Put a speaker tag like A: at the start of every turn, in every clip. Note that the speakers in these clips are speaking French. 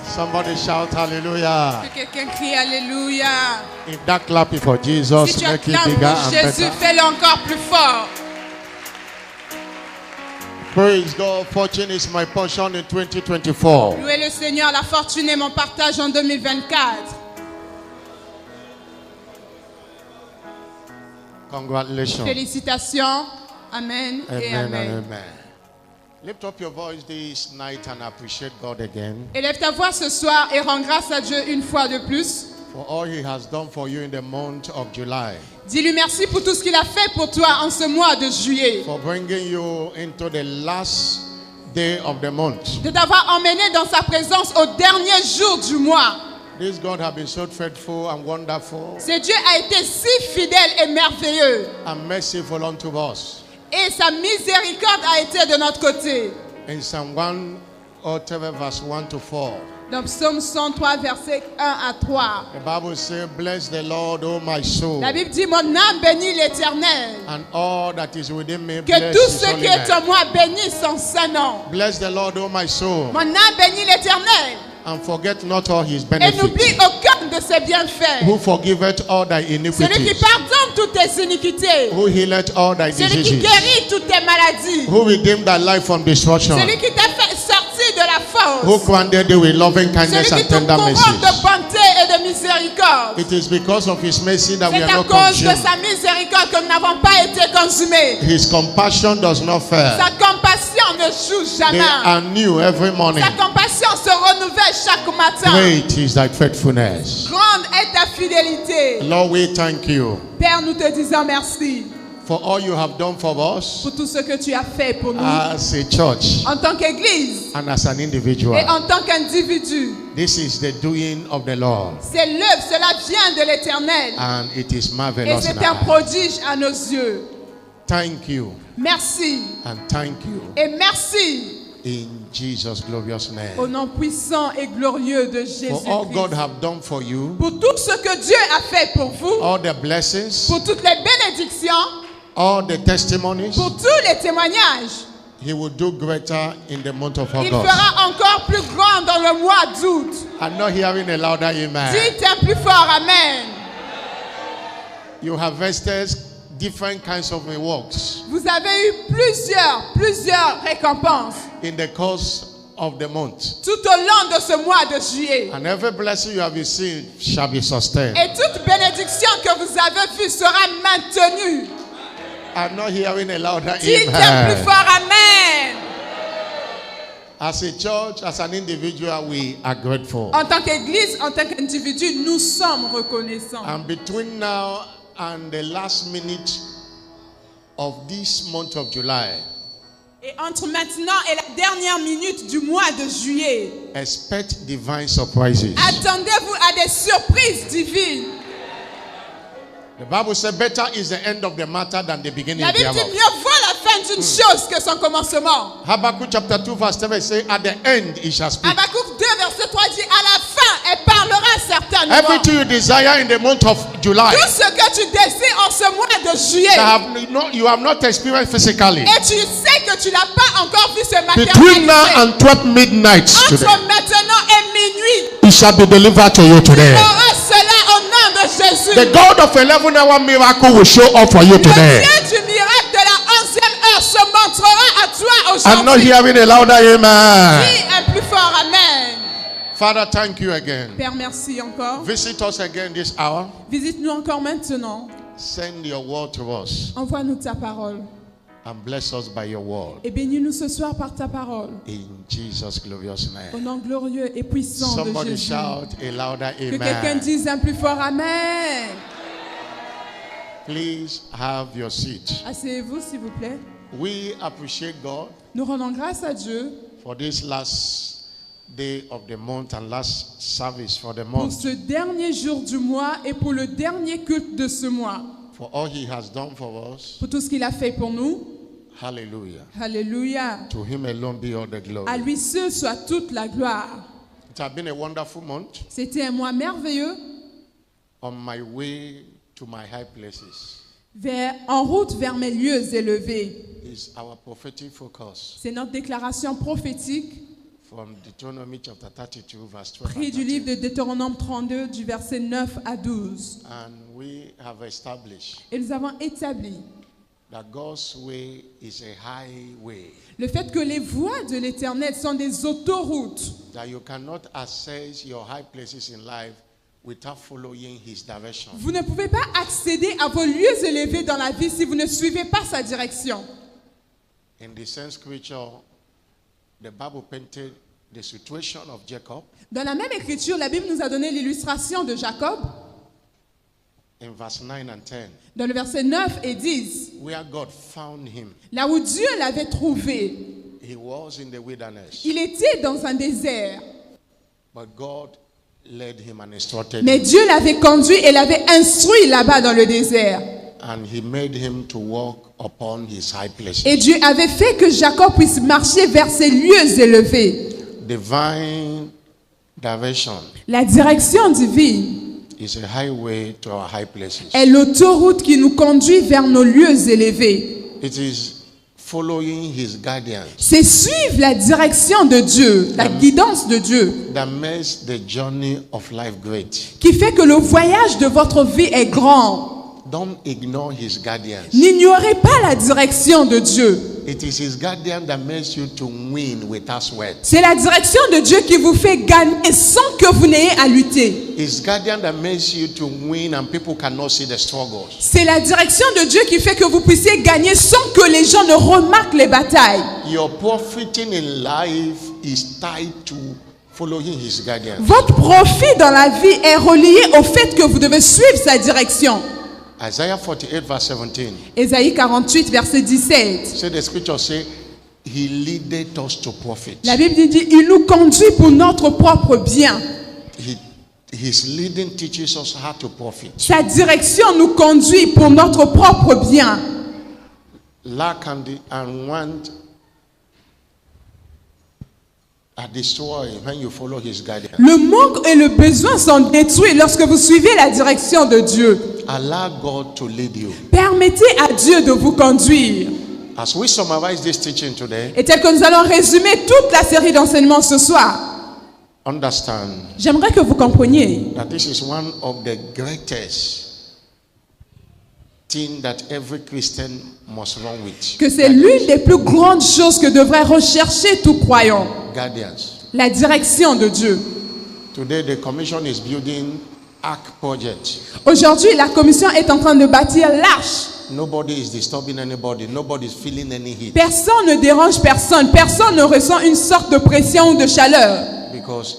A: Somebody shout hallelujah.
B: Que quelqu'un crie alléluia.
A: If that clap is for Jesus,
B: Si tu
A: make it
B: acclames
A: bigger
B: pour
A: and
B: Jésus,
A: better.
B: fais-le encore plus fort.
A: Praise God. Fortune is my portion in 2024.
B: Louez le Seigneur, la fortune est mon partage en 2024.
A: Congratulations.
B: Félicitations. Amen et
A: Amen and
B: amen.
A: amen. Lift up your voice this night and appreciate God again
B: Élève ta voix ce soir et rends grâce à Dieu une fois de plus.
A: for all He has done for you in the month of July,
B: Dis-lui merci pour tout ce qu'il a fait pour toi en ce mois de juillet.
A: for bringing you into the last day of the month.
B: De t'avoir emmené dans sa présence au dernier jour du mois.
A: This God has been so faithful and wonderful
B: Ce Dieu a été si fidèle et merveilleux.
A: and merciful unto us.
B: Et sa miséricorde a été de notre côté.
A: In Psalm 103 verse 1 to 4,
B: Dans Psaume 103, versets 1 à 3.
A: the Bible says, "Bless the Lord, O my soul,
B: La Bible dit, mon âme bénit l'Éternel.
A: and all that is within me,
B: Que
A: bless
B: tout
A: His
B: ce
A: holy
B: qui est
A: name."
B: en moi bénisse son saint nom.
A: Bless the Lord, O my soul,
B: Mon âme bénit l'Éternel.
A: and forget not all His
B: Et
A: benefits.
B: n'oublie aucun de ses bienfaits.
A: Who forgiveth all thy
B: Celui qui
A: iniquities,
B: pardonne toutes tes iniquités.
A: who healeth all thy
B: Celui qui
A: diseases,
B: guérit toutes tes maladies.
A: who redeemed thy life from destruction,
B: Celui qui t'a fait sortir de la
A: who
B: force.
A: crowned thee with loving
B: Celui
A: kindness
B: qui
A: and
B: te
A: tender
B: couronne
A: mercies.
B: de bonté et de miséricorde.
A: It is because of His mercy that we
B: C'est
A: are
B: à
A: not
B: cause de
A: consumed.
B: sa miséricorde que nous n'avons pas été consumés.
A: His compassion does not fail.
B: Sa compassion ne joue
A: They
B: jamais.
A: are new every morning.
B: Sa compassion se renouvelle chaque matin.
A: Great is thy faithfulness.
B: Grande est ta fidélité.
A: Lord, we thank you
B: Père, nous te disons merci
A: for all you have done for us
B: pour tout ce que tu as fait pour nous
A: as a church
B: en tant qu'Église
A: and as an
B: et
A: individual.
B: en tant qu'individu.
A: This is the doing of the Lord,
B: C'est l'œuvre, cela vient de l'Éternel
A: and it is
B: et
A: marvelous.
B: c'est
A: in
B: un
A: our eyes.
B: prodige à nos yeux.
A: Thank you
B: Merci
A: and thank you
B: et merci
A: in Jesus' glorious
B: au
A: name.
B: nom puissant et glorieux de
A: For all God
B: Jésus-Christ.
A: have done for you,
B: Pour tout ce que Dieu a fait pour vous,
A: all the blessings,
B: pour toutes les bénédictions,
A: all the testimonies,
B: pour tous les témoignages,
A: He will do greater in the month of
B: il
A: August.
B: fera encore plus grand dans le mois d'août.
A: I'm not hearing a louder amen.
B: Dites un plus fort Amen.
A: You have vested different kinds of rewards
B: Vous avez eu plusieurs récompenses
A: in the course of the month.
B: tout au long de ce mois de juillet.
A: And every blessing you have received shall be sustained.
B: Et toute bénédiction que vous avez vue sera maintenue.
A: I'm not hearing a louder
B: Dites un plus
A: amen.
B: fort Amen.
A: As a church, as an individual, we are grateful.
B: En tant qu'Église, en tant qu'individu, nous sommes reconnaissants.
A: And between now and the last minute of this month of July,
B: Et entre maintenant et la dernière minute du mois de juillet,
A: expect divine surprises.
B: attendez-vous à des surprises divines.
A: The Bible says, better is the end of the matter than the beginning
B: La Bible dit
A: thereof.
B: mieux vaut la fin d'une chose que son commencement.
A: Habakkuk chapter 2 verse 7 says, at the end he shall speak.
B: Habakkuk 2 verset 3 dit à la fin elle parlera certainement.
A: Everything you desire in the month of July,
B: Tout ce que tu désires en ce mois de juillet
A: you have not experienced physically.
B: et tu sais que tu n'as pas encore vu se
A: Between now
B: matérialiser.
A: and 12 midnight today,
B: Entre maintenant et minuit,
A: it shall be delivered to you today.
B: aura cela au nom de Jésus.
A: The God of 11-hour miracle will show up for you
B: Le
A: today.
B: Dieu du miracle de la 11e heure se montrera à toi
A: I'm not
B: aujourd'hui.
A: hearing a louder amen.
B: Dis un plus fort Amen.
A: Father, thank you again.
B: Père, merci encore.
A: Visit us again this hour.
B: Visite-nous encore maintenant.
A: Send your word to us
B: Envoie-nous ta parole.
A: and bless us by your word.
B: Et bénis-nous ce soir par ta parole.
A: In Jesus' glorious
B: Au
A: name.
B: nom glorieux et puissant de
A: Somebody
B: Jésus.
A: shout a louder
B: Que quelqu'un
A: amen.
B: dise un plus fort Amen.
A: Please have your seat.
B: Asseyez-vous s'il vous plaît.
A: We appreciate God
B: Nous rendons grâce à Dieu
A: for this last day of the month and last service for the
B: pour
A: month,
B: ce dernier jour du mois et pour le dernier culte de ce mois.
A: for all he has done for us.
B: Pour tout ce qu'il a fait pour nous.
A: Hallelujah.
B: Alléluia.
A: To him alone be all the glory.
B: À lui seul soit toute la gloire.
A: It has been a wonderful month
B: C'était un mois merveilleux.
A: on my way to my high places.
B: En route vers mes lieux élevés.
A: Is our prophetic focus
B: C'est notre déclaration prophétique
A: from Deuteronomy chapter 32, verse 12.
B: Pris du livre de Deutéronome 32, du verset 9 à 12.
A: And we have established
B: Et nous avons établi
A: that God's way is a highway,
B: le fait que les voies de l'Éternel sont des autoroutes.
A: that you cannot access your high places in life without following his direction.
B: Vous ne pouvez pas accéder à vos lieux élevés dans la vie si vous ne suivez pas sa direction.
A: In the same scripture, the Bible painted the situation of Jacob
B: Dans la même écriture, la Bible nous a donné l'illustration de Jacob
A: in verse 9 and 10,
B: dans le verset 9 et 10.
A: where God found him.
B: Là où Dieu l'avait trouvé,
A: He was in the wilderness,
B: il était dans un désert.
A: but God led him and instructed
B: Mais
A: him,
B: Dieu l'avait conduit et l'avait instruit là-bas dans le désert.
A: and he made him to walk upon his high places.
B: Et Dieu avait fait que Jacob puisse marcher vers ses lieux élevés.
A: Divine direction
B: La direction divine
A: is a highway to our high places.
B: est l'autoroute qui nous conduit vers nos lieux élevés.
A: It is following his guidance
B: C'est suivre la direction de Dieu, la guidance de Dieu,
A: that makes the journey of life great.
B: qui fait que le voyage de votre vie est grand.
A: Don't ignore his guidance.
B: N'ignorez pas la direction de Dieu.
A: It is his guidance that makes you to win without sweat.
B: C'est la direction de Dieu qui vous fait gagner sans que vous n'ayez à lutter.
A: It's guidance that makes you to win and people cannot see the struggles.
B: C'est la direction de Dieu qui fait que vous puissiez gagner sans que les gens ne remarquent les batailles.
A: Your profiting in life is tied to following his guidance.
B: Votre profit dans la vie est relié au fait que vous devez suivre sa direction.
A: Isaiah 48 verse 17.
B: Ésaïe 48, verset 17.
A: So the scripture say, he leadeth us to profit.
B: La Bible dit, il nous conduit pour notre propre bien.
A: His leading teaches us how to profit.
B: Sa direction nous conduit pour notre propre bien.
A: Lack and want are destroyed when you follow his guidance.
B: Le manque et le besoin sont détruits lorsque vous suivez la direction de Dieu.
A: Allow God to lead you.
B: Permettez à Dieu de vous conduire.
A: As we summarize this teaching today,
B: Et tel que nous allons résumer toute la série d'enseignements ce soir,
A: understand
B: j'aimerais que vous compreniez
A: that this is one of the greatest thing that every Christian must run with.
B: que c'est l'une des plus grandes choses que devrait rechercher tout croyant.
A: Guidance.
B: La direction de Dieu.
A: Today the commission is building Ark project.
B: Aujourd'hui, la commission est en train de bâtir l'arche.
A: Nobody is disturbing anybody. Nobody is feeling any heat.
B: Personne ne dérange personne. Personne ne ressent une sorte de pression ou de chaleur.
A: Because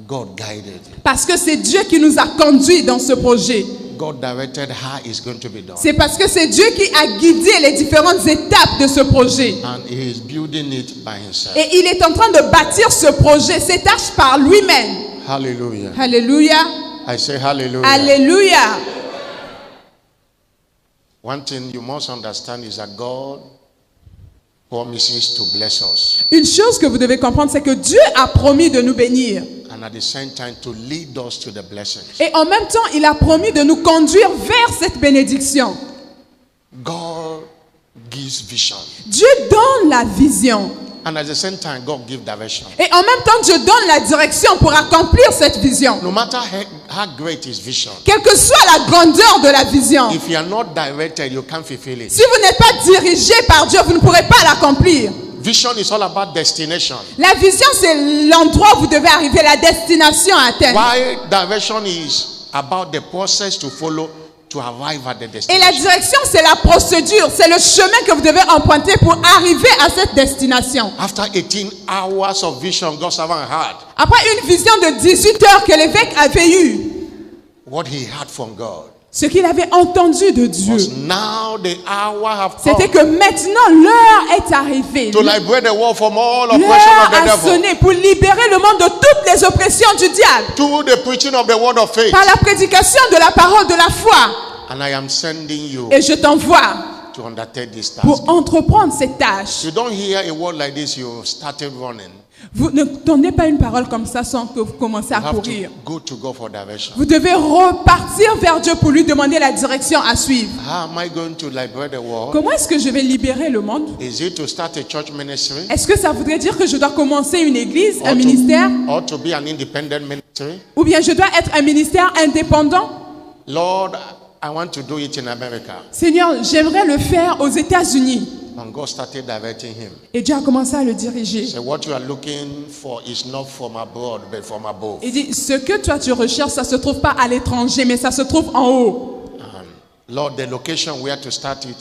A: God guided.
B: Parce que c'est Dieu qui nous a conduits dans ce projet.
A: God directed how it's going to be done.
B: C'est parce que c'est Dieu qui a guidé les différentes étapes de ce projet.
A: And he is building it by himself.
B: Et il est en train de bâtir ce projet, cette arche par lui-même.
A: Hallelujah.
B: Alléluia.
A: I say hallelujah.
B: Alléluia.
A: One thing you must understand is that God promises to bless us.
B: Une chose que vous devez comprendre, c'est que Dieu a promis de nous bénir.
A: And at the same time to lead us to the blessings.
B: Et en même temps, il a promis de nous conduire vers cette bénédiction.
A: God gives vision.
B: Dieu donne la vision.
A: And at the same time, God gives direction.
B: Et en même temps, Dieu donne la direction pour accomplir cette vision.
A: No matter how great is vision,
B: Quelle que soit la grandeur de la vision,
A: if you are not directed, you can't fulfill it.
B: si vous n'êtes pas dirigé par Dieu, vous ne pourrez pas l'accomplir.
A: Vision is all about destination.
B: La vision, c'est l'endroit où vous devez arriver, la destination à atteindre.
A: Why direction is about the process to follow to arrive at the
B: Et la
A: destination.
B: direction, c'est la procédure, c'est le chemin que vous devez emprunter pour arriver à cette destination.
A: After 18 hours of vision, God's servant had
B: Après une vision de 18 heures que l'évêque avait eue,
A: what he had from God.
B: ce qu'il avait entendu de Dieu,
A: Because now the hour have come
B: c'était que maintenant l'heure est arrivée.
A: to liberate the world from all oppression
B: L'heure
A: of the
B: a
A: devil.
B: sonné pour libérer le monde de toutes les oppressions du diable
A: Through the preaching of the word of faith.
B: par la prédication de la parole de la foi.
A: And I am sending you
B: Et je t'envoie
A: to undertake this task.
B: pour entreprendre cette tâche.
A: You don't hear a word like this, you started running.
B: Vous ne donnez pas une parole comme ça sans que vous commencez à
A: You have
B: courir.
A: to go to God for direction.
B: Vous devez repartir vers Dieu pour lui demander la direction à suivre.
A: How am I going to liberate the world?
B: Comment est-ce que je vais libérer le monde?
A: Is it to start a church ministry?
B: Est-ce que ça voudrait dire que je dois commencer une église, un
A: Or
B: ministère?
A: or to be an independent ministry?
B: Ou bien je dois être un ministère indépendant?
A: Lord, I want to do it in America.
B: Seigneur, j'aimerais le faire aux États-Unis.
A: And God started directing him.
B: Et Dieu a commencé à le diriger.
A: So what you are looking for is not from abroad, but from above.
B: Il dit, ce que toi tu recherches, ça se trouve pas à l'étranger, mais ça se trouve en haut.
A: Lord, the location where to start it,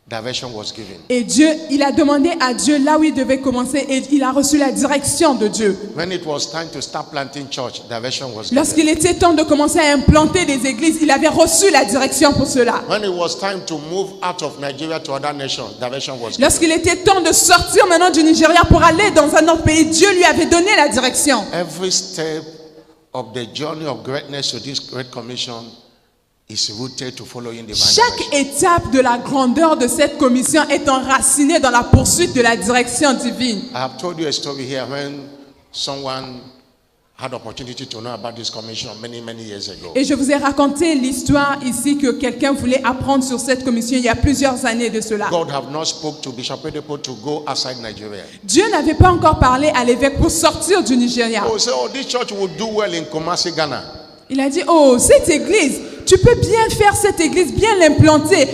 A: direction was given.
B: Et Dieu, il a demandé à Dieu là où il devait commencer et il a reçu la direction de Dieu.
A: When it was time to start planting church, direction was given.
B: Lorsqu'il était temps de commencer à implanter des églises, il avait reçu la direction pour cela.
A: When it was time to move out of Nigeria to other nations, direction was given.
B: Lorsqu'il était temps de sortir maintenant du Nigeria pour aller dans un autre pays, Dieu lui avait donné la direction.
A: Every step of the journey of greatness to this great commission is rooted to following divine
B: Chaque
A: direction.
B: étape de la grandeur de cette commission est enracinée dans la poursuite de la direction divine.
A: I have told you a story here when someone had opportunity to know about this commission many years ago.
B: Et je vous ai raconté l'histoire ici que quelqu'un voulait apprendre sur cette commission il y a plusieurs années de cela.
A: God have not spoke to Bishop Oyedepo to go outside Nigeria.
B: Dieu n'avait pas encore parlé à l'évêque pour sortir du Nigeria.
A: Oh, say, oh, this church will do well in Kumasi, Ghana.
B: Il a dit, oh, cette église, tu peux bien faire cette église, bien l'implanter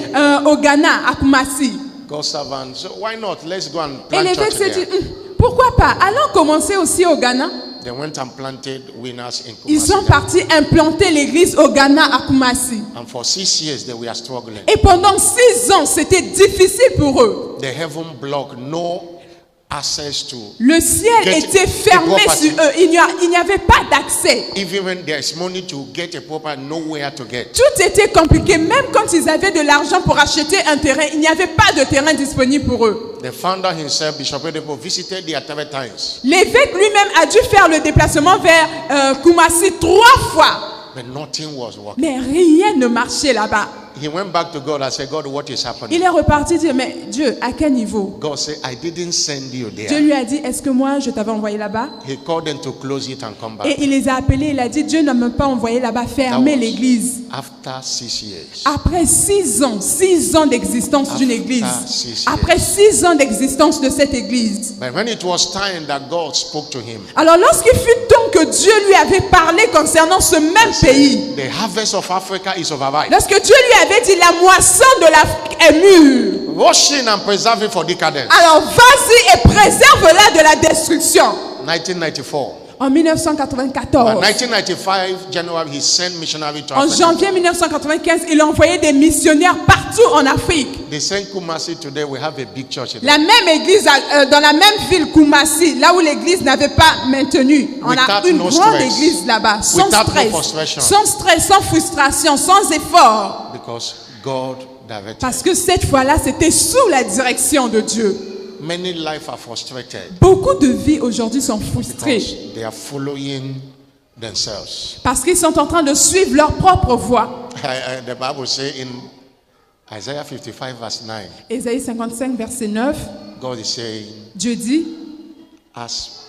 B: au Ghana, à Kumasi.
A: God's servant. So why not? Let's go and
B: Et
A: plant
B: l'évêque
A: church
B: s'est dit,
A: there.
B: Pourquoi pas? Allons commencer aussi au Ghana.
A: They went and planted winners in
B: Ils
A: Kumasi.
B: sont partis implanter l'église au Ghana, à Kumasi.
A: And for 6 years they were struggling.
B: Et pendant 6 ans, c'était difficile pour eux.
A: The heaven blocked, no access to.
B: Le ciel
A: Get
B: était fermé
A: a property.
B: sur eux. Il n'y avait pas d'accès.
A: Even when there's money to get a property, nowhere to get.
B: Tout était compliqué. Même quand ils avaient de l'argent pour acheter un terrain, il n'y avait pas de terrain disponible pour eux.
A: The founder himself, Bishop Oyedepo, visited there 3 times.
B: L'évêque lui-même a dû faire le déplacement vers Kumasi 3 fois.
A: But nothing was working.
B: Mais rien ne marchait là-bas.
A: He went back to God and said, God, what is happening?
B: Il est reparti dire, mais Dieu, à quel niveau?
A: God said, I didn't send you
B: Dieu
A: there.
B: lui a dit, est-ce que moi je t'avais envoyé là-bas?
A: He called them to close it and come back.
B: Et il les a appelés, il a dit, Dieu ne m'a pas envoyé là-bas, fermer l'église.
A: After 6 years.
B: Après 6 ans d'existence d'une église.
A: 6 years.
B: Après 6 ans d'existence de cette église.
A: But when it was time that God spoke to him,
B: Alors lorsqu'il fut temps que Dieu lui avait parlé concernant ce même pays,
A: the harvest of Africa is overripe.
B: lorsque Dieu lui avait dit la moisson de l'Afrique est mûre,
A: Washing and preserving for decadence.
B: alors vas-y et préserve-la de la destruction.
A: 1994.
B: En
A: In
B: 1994,
A: 1995, January, he sent missionary to
B: en
A: Africa.
B: janvier 1995, il a envoyé des missionnaires partout en Afrique.
A: They sent Kumasi today. We have a big church in there.
B: La même église, dans la même ville Kumasi, là où l'église n'avait pas maintenu. On a
A: Without
B: une
A: no
B: grande
A: stress.
B: église là-bas, sans
A: Without no
B: stress,
A: frustration.
B: sans stress, sans frustration, sans effort.
A: Because God directed.
B: Parce que cette fois-là, c'était sous la direction de Dieu.
A: Many lives are frustrated
B: Beaucoup de vies aujourd'hui sont frustrées
A: because they are following themselves.
B: parce qu'ils sont en train de suivre leur propre voie.
A: The Bible says in Isaiah 55 verse 9,
B: Ésaïe 55, verset 9,
A: God is saying,
B: Dieu dit,
A: as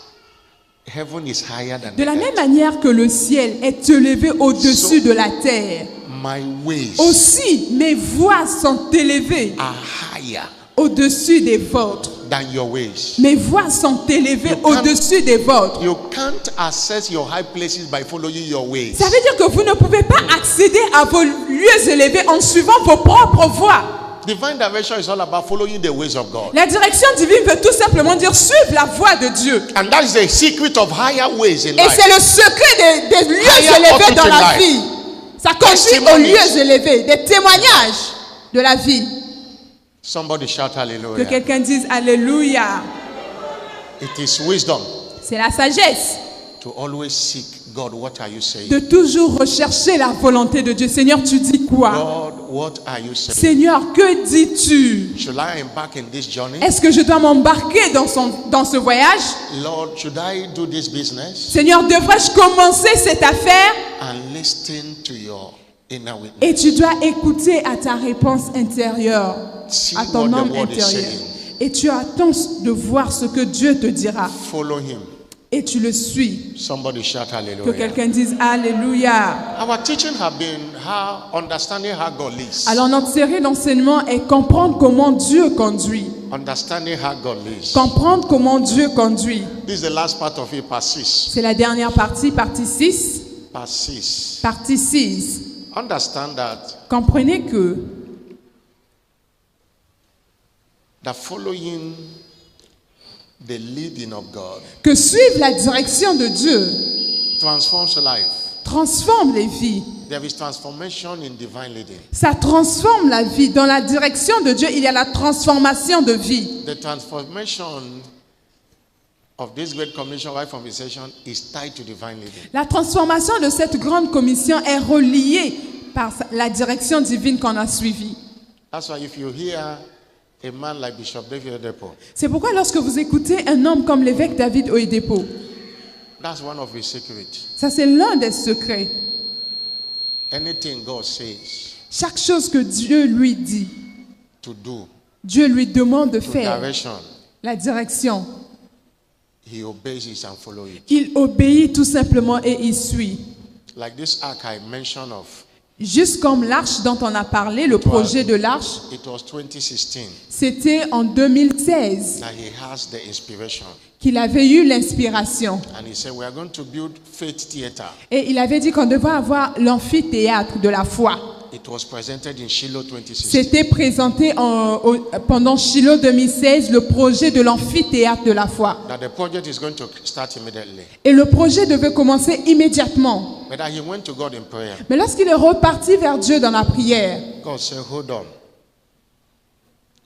A: heaven is higher than
B: de la
A: the
B: même
A: earth,
B: manière que le ciel est élevé au-dessus de la terre,
A: my ways
B: aussi mes voies sont élevées
A: are higher
B: au-dessus des vôtres.
A: than your ways.
B: Mes voies sont élevées
A: You can't-
B: au-dessus des vôtres.
A: You can't access your high places by following your ways.
B: Ça veut dire que vous ne pouvez pas accéder à vos lieux élevés en suivant vos propres voies.
A: Divine direction is all about following the ways of God.
B: La direction divine veut tout simplement dire suivre la voie de Dieu.
A: And that is the secret of higher ways in
B: Et
A: life.
B: c'est le secret des lieux
A: Higher
B: élevés
A: up
B: dans
A: in
B: la
A: life.
B: vie. Ça conduit aux
A: Testimonies.
B: lieux élevés, des témoignages de la vie.
A: Somebody shout
B: Que
A: hallelujah.
B: quelqu'un dise Alléluia.
A: It is wisdom
B: C'est la sagesse
A: to always seek God. What are you saying?
B: de toujours rechercher la volonté de Dieu. Seigneur, tu dis quoi?
A: God, what are you saying?
B: Seigneur, que dis-tu?
A: Should I embark in this journey?
B: Est-ce que je dois m'embarquer dans ce voyage?
A: Lord, should I do this business?
B: Seigneur, devrais-je commencer cette affaire?
A: And listen to your inner witness.
B: Et tu dois écouter à ta réponse intérieure,
A: See
B: à ton
A: what the
B: homme
A: word is
B: intérieur.
A: saying.
B: Et tu attends de voir ce que Dieu te dira.
A: Follow him.
B: et tu le suis.
A: Somebody shout
B: Que
A: hallelujah.
B: quelqu'un dise Alléluia.
A: Our teaching have been how understanding how God leads.
B: Alors notre série d'enseignements est comprendre comment Dieu conduit.
A: Understanding how God leads.
B: Comprendre comment Dieu conduit.
A: This is the last part of it, part 6.
B: C'est la dernière partie, partie 6.
A: Part 6.
B: Partie 6.
A: Understand that
B: Comprenez que
A: following the leading of God
B: suivre la direction de Dieu
A: transforms life.
B: transforme les vies.
A: There is transformation in divine leading.
B: Ça transforme la vie. Dans la direction de Dieu, il y a la transformation de vie.
A: The transformation of this great commission right from inception is tied to divine leading.
B: La transformation de cette grande commission est reliée par la direction divine qu'on a suivie.
A: That's why if you hear a man like Bishop David Oyedepo,
B: C'est pourquoi lorsque vous écoutez un homme comme l'évêque David Oyedepo,
A: that's one of his secrets.
B: ça c'est l'un des secrets.
A: Anything God says
B: Chaque chose que Dieu lui dit,
A: to do,
B: Dieu lui demande de
A: to
B: faire
A: direction,
B: la direction.
A: he obeys it and follows it.
B: Il obéit tout simplement et il suit.
A: Like this ark I mentioned of,
B: Juste comme l'arche dont on a parlé, le projet de l'arche,
A: it was 2016
B: c'était en 2016
A: that he has the inspiration.
B: qu'il avait eu l'inspiration.
A: And he said, we are going to build faith theater.
B: Et il avait dit qu'on devait avoir l'amphithéâtre de la foi.
A: It was presented in Shiloh 2016.
B: C'était présenté pendant Shiloh 2016, le projet de l'amphithéâtre de la foi.
A: That the project is going to start immediately.
B: Et le projet devait commencer immédiatement.
A: But that he went to God in prayer.
B: Mais lorsqu'il est reparti vers Dieu dans la prière,
A: God said, hold on.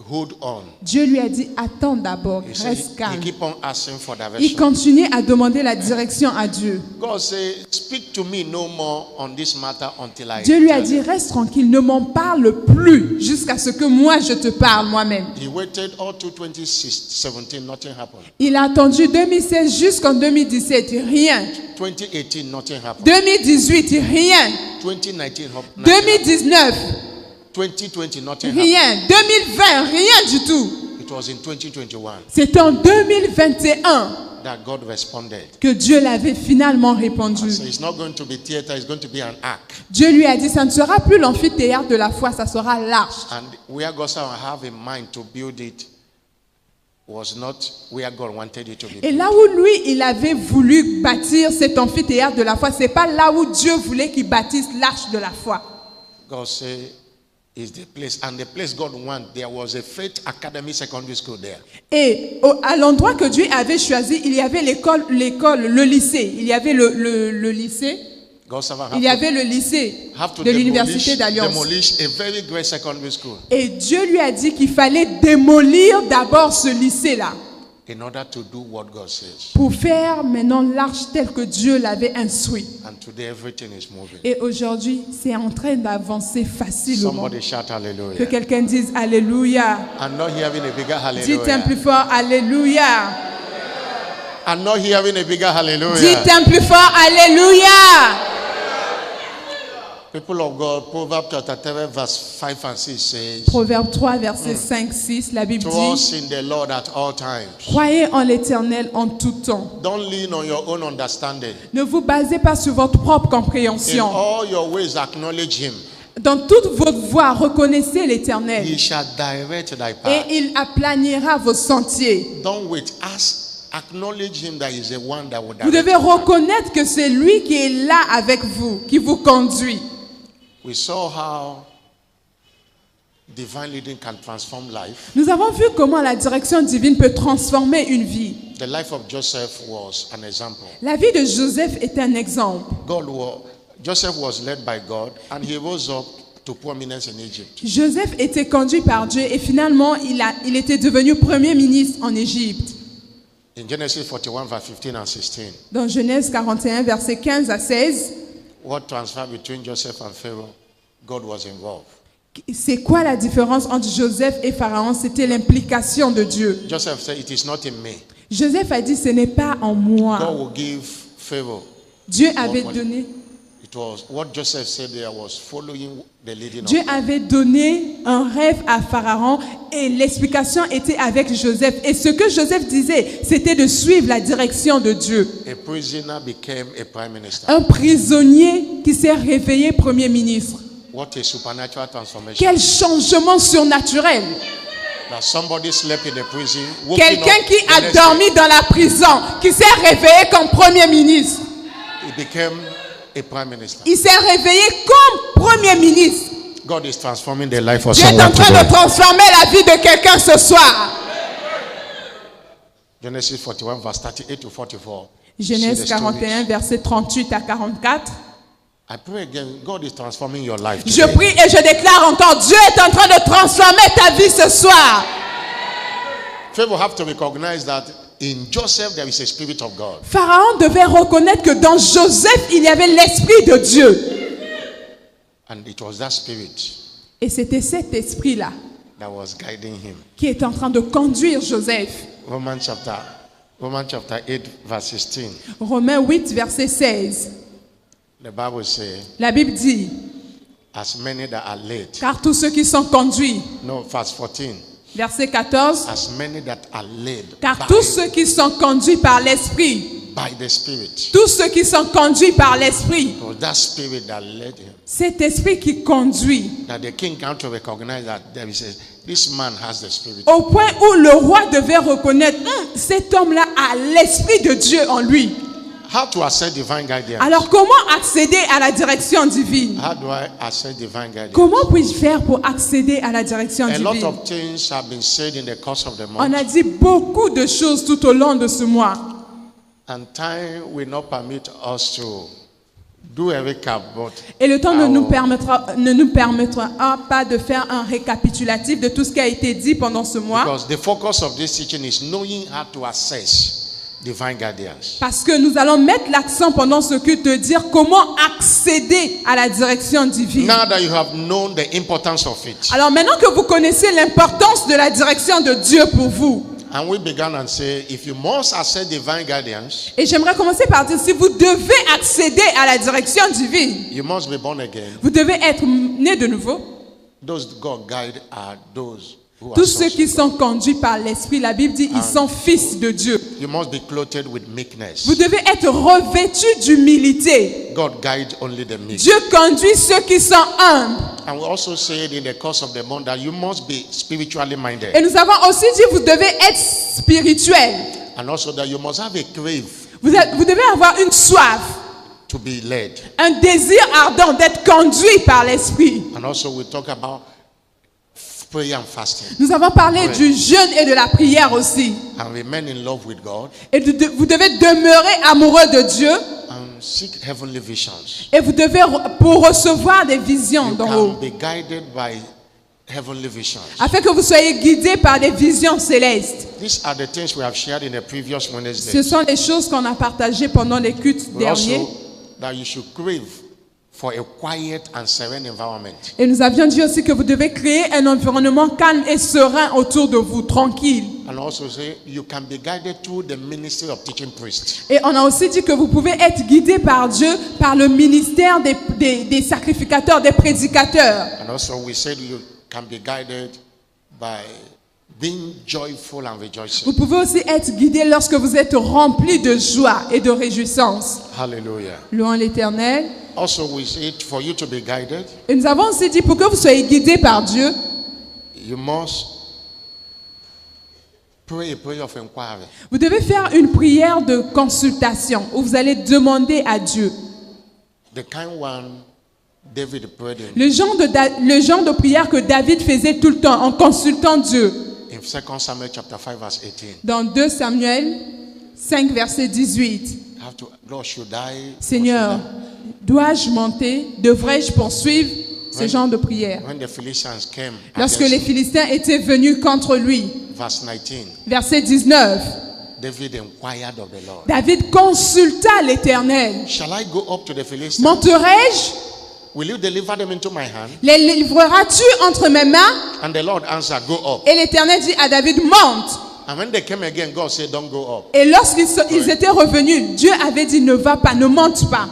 A: Hold on.
B: Dieu lui a dit, attends d'abord,
A: He said,
B: reste
A: he
B: calme.
A: keep on asking for
B: Il
A: direction.
B: continue à demander la direction à Dieu.
A: God said, speak to me no more on this matter until I
B: Dieu lui a
A: tell
B: dit,
A: you."
B: reste tranquille, ne m'en parle plus jusqu'à ce que moi je te parle moi-même.
A: He waited all to 2017, nothing happened.
B: Il a attendu 2016 jusqu'en 2017, rien.
A: 2018, nothing happened.
B: 2018, rien.
A: 2019, nothing happened.
B: 2019,
A: 2020, nothing happened.
B: rien. 2020, rien du tout.
A: It was in 2021
B: C'est en 2021
A: that God responded.
B: que Dieu l'avait finalement répondu.
A: So it's not going to be theater, it's going to be an ark.
B: Dieu lui a dit, ça ne sera plus l'amphithéâtre de la foi, ça sera l'arche.
A: And where God said I have in mind to build it was not where God wanted it to be.
B: Et là où lui, il avait voulu bâtir cet amphithéâtre de la foi, c'est pas là où Dieu voulait qu'il bâtisse l'arche de la foi.
A: God said is the place, and the place God wants, there was a Faith Academy Secondary School there.
B: Et à l'endroit que Dieu avait choisi, il y avait l'école, le lycée. Il y avait le lycée.
A: God said,
B: Il y avait le lycée
A: have to
B: de l'Université d'Alliance.
A: demolish a very great secondary school
B: Et Dieu lui a dit qu'il fallait démolir d'abord ce lycée-là
A: in order to do what God says.
B: pour faire maintenant l'arche telle que Dieu l'avait instruit.
A: And today everything is moving.
B: Et aujourd'hui, c'est en train d'avancer facilement.
A: Somebody shout
B: Que
A: hallelujah.
B: quelqu'un dise Alléluia.
A: I'm not hearing a bigger
B: Dites un
A: hallelujah.
B: plus fort Alléluia.
A: I'm not hearing a bigger hallelujah.
B: Dites un plus fort Alléluia.
A: People of God, Proverbs chapter 3 verse 5 and 6 says,
B: Proverbe 3, verset 5, 6, la Bible dit,
A: trust in the Lord at all times.
B: croyez en l'Éternel en tout temps.
A: Don't lean on your own understanding.
B: Ne vous basez pas sur votre propre
A: In
B: compréhension.
A: all your ways acknowledge him.
B: Dans toute votre voie, reconnaissez l'Éternel
A: He shall direct thy
B: et
A: path.
B: il aplanira vos sentiers.
A: Don't wait. Acknowledge him that he's the one that will
B: Vous
A: direct.
B: devez reconnaître que c'est lui qui est là avec vous, qui vous conduit.
A: We saw how divine leading can transform life.
B: Nous avons vu comment la direction divine peut transformer une vie.
A: The life of Joseph was an example.
B: La vie de Joseph est un exemple.
A: Joseph was led by God and he rose up to prominence in Egypt.
B: Joseph était conduit par Dieu et finalement il était devenu premier ministre en Égypte.
A: In Genesis 41 verse 15 and 16,
B: Dans Genèse 41, versets 15 à 16,
A: what transferred between Joseph and Pharaoh? God was involved.
B: c'est quoi la différence entre Joseph et Pharaon? C'était l'implication de Dieu.
A: Joseph said, it is not in me.
B: Joseph a dit, ce n'est pas en moi.
A: God will give Pharaoh.
B: Dieu avait donné
A: It was what Joseph said there was following the leading
B: Dieu
A: of God.
B: avait donné un rêve à Pharaon et l'explication était avec Joseph. Et ce que Joseph disait, c'était de suivre la direction de Dieu.
A: A prisoner became a prime minister.
B: Un prisonnier qui s'est réveillé Premier ministre.
A: What a supernatural transformation.
B: Quel changement surnaturel!
A: That somebody slept in a prison, woken
B: Quelqu'un
A: up
B: qui
A: the
B: a
A: next
B: dormi dans la prison, qui s'est réveillé comme Premier ministre.
A: day, he became a prime minister.
B: Il s'est réveillé comme Premier ministre.
A: God is transforming the life of
B: Dieu est en
A: someone
B: train
A: today.
B: de transformer la vie de quelqu'un ce soir.
A: Genesis 41 verse 38 to 44.
B: Genèse
A: See the
B: 41,
A: stories.
B: verset 38 à 44.
A: I pray again, God is transforming your life
B: Je
A: today.
B: prie et je déclare encore, Dieu est en train de transformer ta vie ce soir.
A: People have to recognize that in Joseph there is a spirit of God.
B: Pharaon devait reconnaître que dans Joseph, il y avait l'esprit de Dieu.
A: And it was that spirit
B: Et c'était cet esprit-là
A: that was guiding him.
B: qui est en train de conduire Joseph.
A: Romans chapter 8 verse 16.
B: Romains 8, verset 16.
A: The Bible says,
B: La Bible dit,
A: as many that are led.
B: car tous ceux qui sont conduits,
A: No, verse 14.
B: verset 14,
A: As many that are led
B: car
A: by,
B: tous ceux qui sont conduits par l'esprit,
A: by the spirit.
B: tous ceux qui sont conduits par l'esprit,
A: It was that spirit that led him.
B: cet esprit qui conduit,
A: That the king came to recognize that there is this man has the spirit.
B: au point où le roi devait reconnaître, cet homme-là a l'esprit de Dieu en lui.
A: How to access divine guidance?
B: Alors comment accéder à la direction divine?
A: How do I access divine guidance?
B: Comment puis-je faire pour accéder à la direction
A: A lot
B: divine?
A: of things have been said in the course of the
B: On
A: month,
B: a dit beaucoup de choses tout au long de ce mois.
A: and time will not permit us to do a recap, but
B: Et le temps
A: I
B: ne nous
A: will-
B: permettra pas de faire un récapitulatif de tout ce qui a été dit pendant ce mois.
A: because the focus of this teaching is knowing how to access divine guidance.
B: Parce que nous allons mettre l'accent pendant ce culte de dire comment accéder à la direction divine.
A: Now that you have known the importance of it,
B: Alors maintenant que vous connaissez l'importance de la direction de Dieu pour vous,
A: and we began and say, if you must access divine guidance,
B: et j'aimerais commencer par dire, si vous devez accéder à la direction divine,
A: you must be born again.
B: vous devez être né de nouveau.
A: Those God guide are those who are
B: Tous ceux
A: sons
B: qui
A: of God.
B: sont conduits par l'Esprit, la Bible dit, ils sont fils de Dieu.
A: You must be clothed with meekness.
B: Vous devez être revêtus d'humilité.
A: God guides only the meek.
B: Dieu conduit ceux qui sont humbles.
A: And we also said in the course of the month that you must be spiritually minded.
B: Et nous avons aussi dit, vous devez être spirituel.
A: And also that you must have a crave
B: Vous devez avoir une soif,
A: to be led.
B: un désir ardent d'être conduit par l'Esprit.
A: And also we talk about prayer and fasting.
B: Nous avons parlé
A: Ouais.
B: du jeûne et de la prière aussi.
A: And remain in love with God
B: Et vous devez demeurer amoureux de Dieu.
A: and seek heavenly visions.
B: Et vous devez, pour recevoir des visions
A: You
B: d'en
A: can
B: haut,
A: be guided by heavenly visions.
B: afin que vous soyez guidés par des visions célestes.
A: These are the things we have shared in the previous
B: Ce
A: Wednesday.
B: sont les choses qu'on a partagées pendant les cultes
A: But
B: derniers.
A: also that you should crave for a quiet and serene environment.
B: Et nous avions dit aussi que vous devez créer un environnement calme et serein autour de vous, tranquille.
A: And also say you can be guided through the ministry of teaching priests.
B: Et on a aussi dit que vous pouvez être guidé par Dieu, par le ministère des sacrificateurs, des prédicateurs.
A: And also we said you can be guided by being joyful and rejoicing.
B: Vous pouvez aussi être guidé lorsque vous êtes rempli de joie et de réjouissance.
A: Hallelujah.
B: Louons l'Éternel.
A: Also we said for you to be guided,
B: Et nous avons aussi dit pour que vous soyez guidés par Dieu,
A: you must pray a prayer of inquiry.
B: vous devez faire une prière de consultation où vous allez demander à Dieu.
A: The kind one David prayed in
B: Le genre de prière que David faisait tout le temps en consultant Dieu.
A: 2 Samuel chapter 5 verse 18.
B: Dans 2 Samuel 5, verset 18.
A: Have to, Lord, should I?
B: Seigneur, dois-je monter? Devrais-je poursuivre ce genre de prière?
A: When the Philistines came,
B: Lorsque
A: against
B: les
A: him,
B: Philistins étaient venus contre lui,
A: verse 19,
B: verset 19,
A: David inquired of the Lord.
B: David consulta l'Éternel.
A: Shall I go up to the Philistines?
B: Monterai-je?
A: Will you deliver them into my hand?
B: Les livreras-tu entre mes mains?
A: And the Lord answered, go up.
B: Et l'Éternel dit à David, monte.
A: And when they came again, God said, don't go up.
B: Et lorsqu'ils étaient revenus, Dieu avait dit, ne va pas, ne monte pas.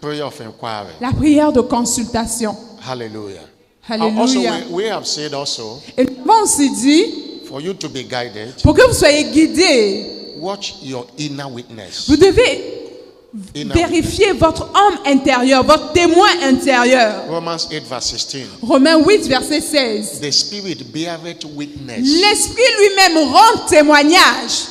A: prayer of inquiry.
B: La prière de consultation.
A: Hallelujah. Also,
B: Alléluia.
A: we have said also,
B: Et nous avons aussi dit,
A: for you to be guided,
B: pour que vous soyez guidés,
A: watch your inner witness.
B: vous devez
A: Inner
B: vérifier votre homme intérieur, votre témoin intérieur.
A: Romans 8 verse 16.
B: Romains 8, verset 16.
A: The Spirit beareth witness
B: L'Esprit lui-même rend témoignage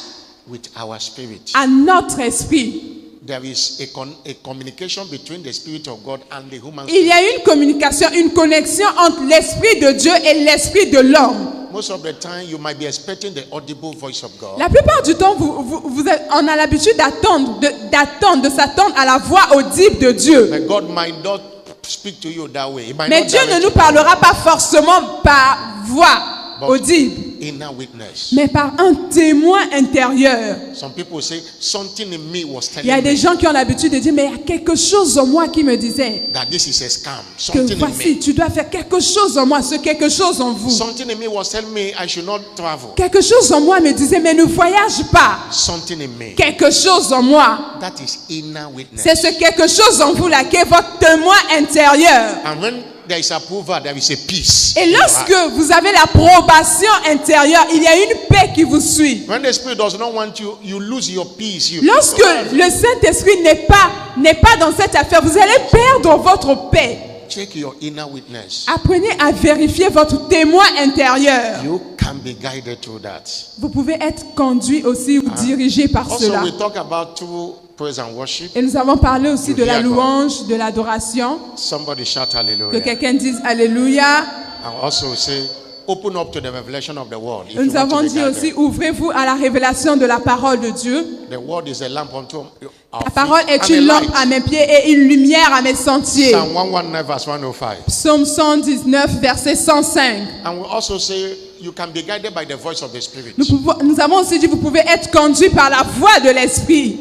A: with our spirit.
B: à notre esprit.
A: There is a communication between the Spirit of God and the human
B: Il y
A: spirit.
B: a une communication, une connexion entre l'Esprit de Dieu et l'Esprit de l'homme.
A: Most of the time, you might be expecting the audible voice of God.
B: La plupart du temps, on a l'habitude d'attendre, de s'attendre à la voix audible de Dieu.
A: But God might not speak to you that way. He might
B: Mais
A: not
B: Dieu ne
A: direct
B: nous
A: you.
B: parlera pas forcément par voix audible,
A: Inner witness.
B: mais par un témoin intérieur.
A: Some people say something in me was
B: Il y a
A: telling
B: des
A: me
B: gens qui ont l'habitude de dire, mais il y a quelque chose en moi qui me disait
A: that this is a scam.
B: que
A: Something in
B: voici,
A: me.
B: tu dois faire quelque chose en moi, ce quelque chose en vous.
A: Something in me was telling me I should not travel.
B: Quelque chose en moi me disait, mais ne voyage pas.
A: Something in me.
B: Quelque chose en moi.
A: That is inner witness.
B: C'est ce quelque chose en vous là qui est votre témoin intérieur.
A: And when there is approval, there is a peace.
B: Et
A: in your
B: lorsque
A: heart.
B: vous avez l'approbation intérieure, il y a une paix qui vous suit.
A: When the Spirit does not want you, you lose your peace.
B: Lorsque le Saint-Esprit n'est pas dans cette affaire, vous allez perdre votre paix.
A: Check your inner witness.
B: Apprenez à vérifier votre témoin intérieur.
A: You can be guided through that.
B: Vous pouvez être conduit aussi ou dirigé par
A: Also,
B: cela.
A: we talk about true praise and worship.
B: Et nous avons parlé aussi de la
A: Hear God.
B: louange, de l'adoration.
A: Somebody shout
B: Que
A: hallelujah.
B: quelqu'un dise Alléluia.
A: And also say, open up to the revelation of the word. If you
B: Nous
A: want
B: avons
A: to be
B: dit
A: guided.
B: aussi, ouvrez-vous à la révélation de la parole de Dieu.
A: The word is a lamp unto our
B: La
A: feet
B: parole est
A: and a
B: une lampe
A: light.
B: à mes pieds et une lumière à mes sentiers.
A: Psalm 119 verse 105.
B: Psaume 119, verset 105.
A: And we also say you can be guided by the voice of the Spirit.
B: Nous avons aussi dit, vous pouvez être conduit par la voix de l'Esprit.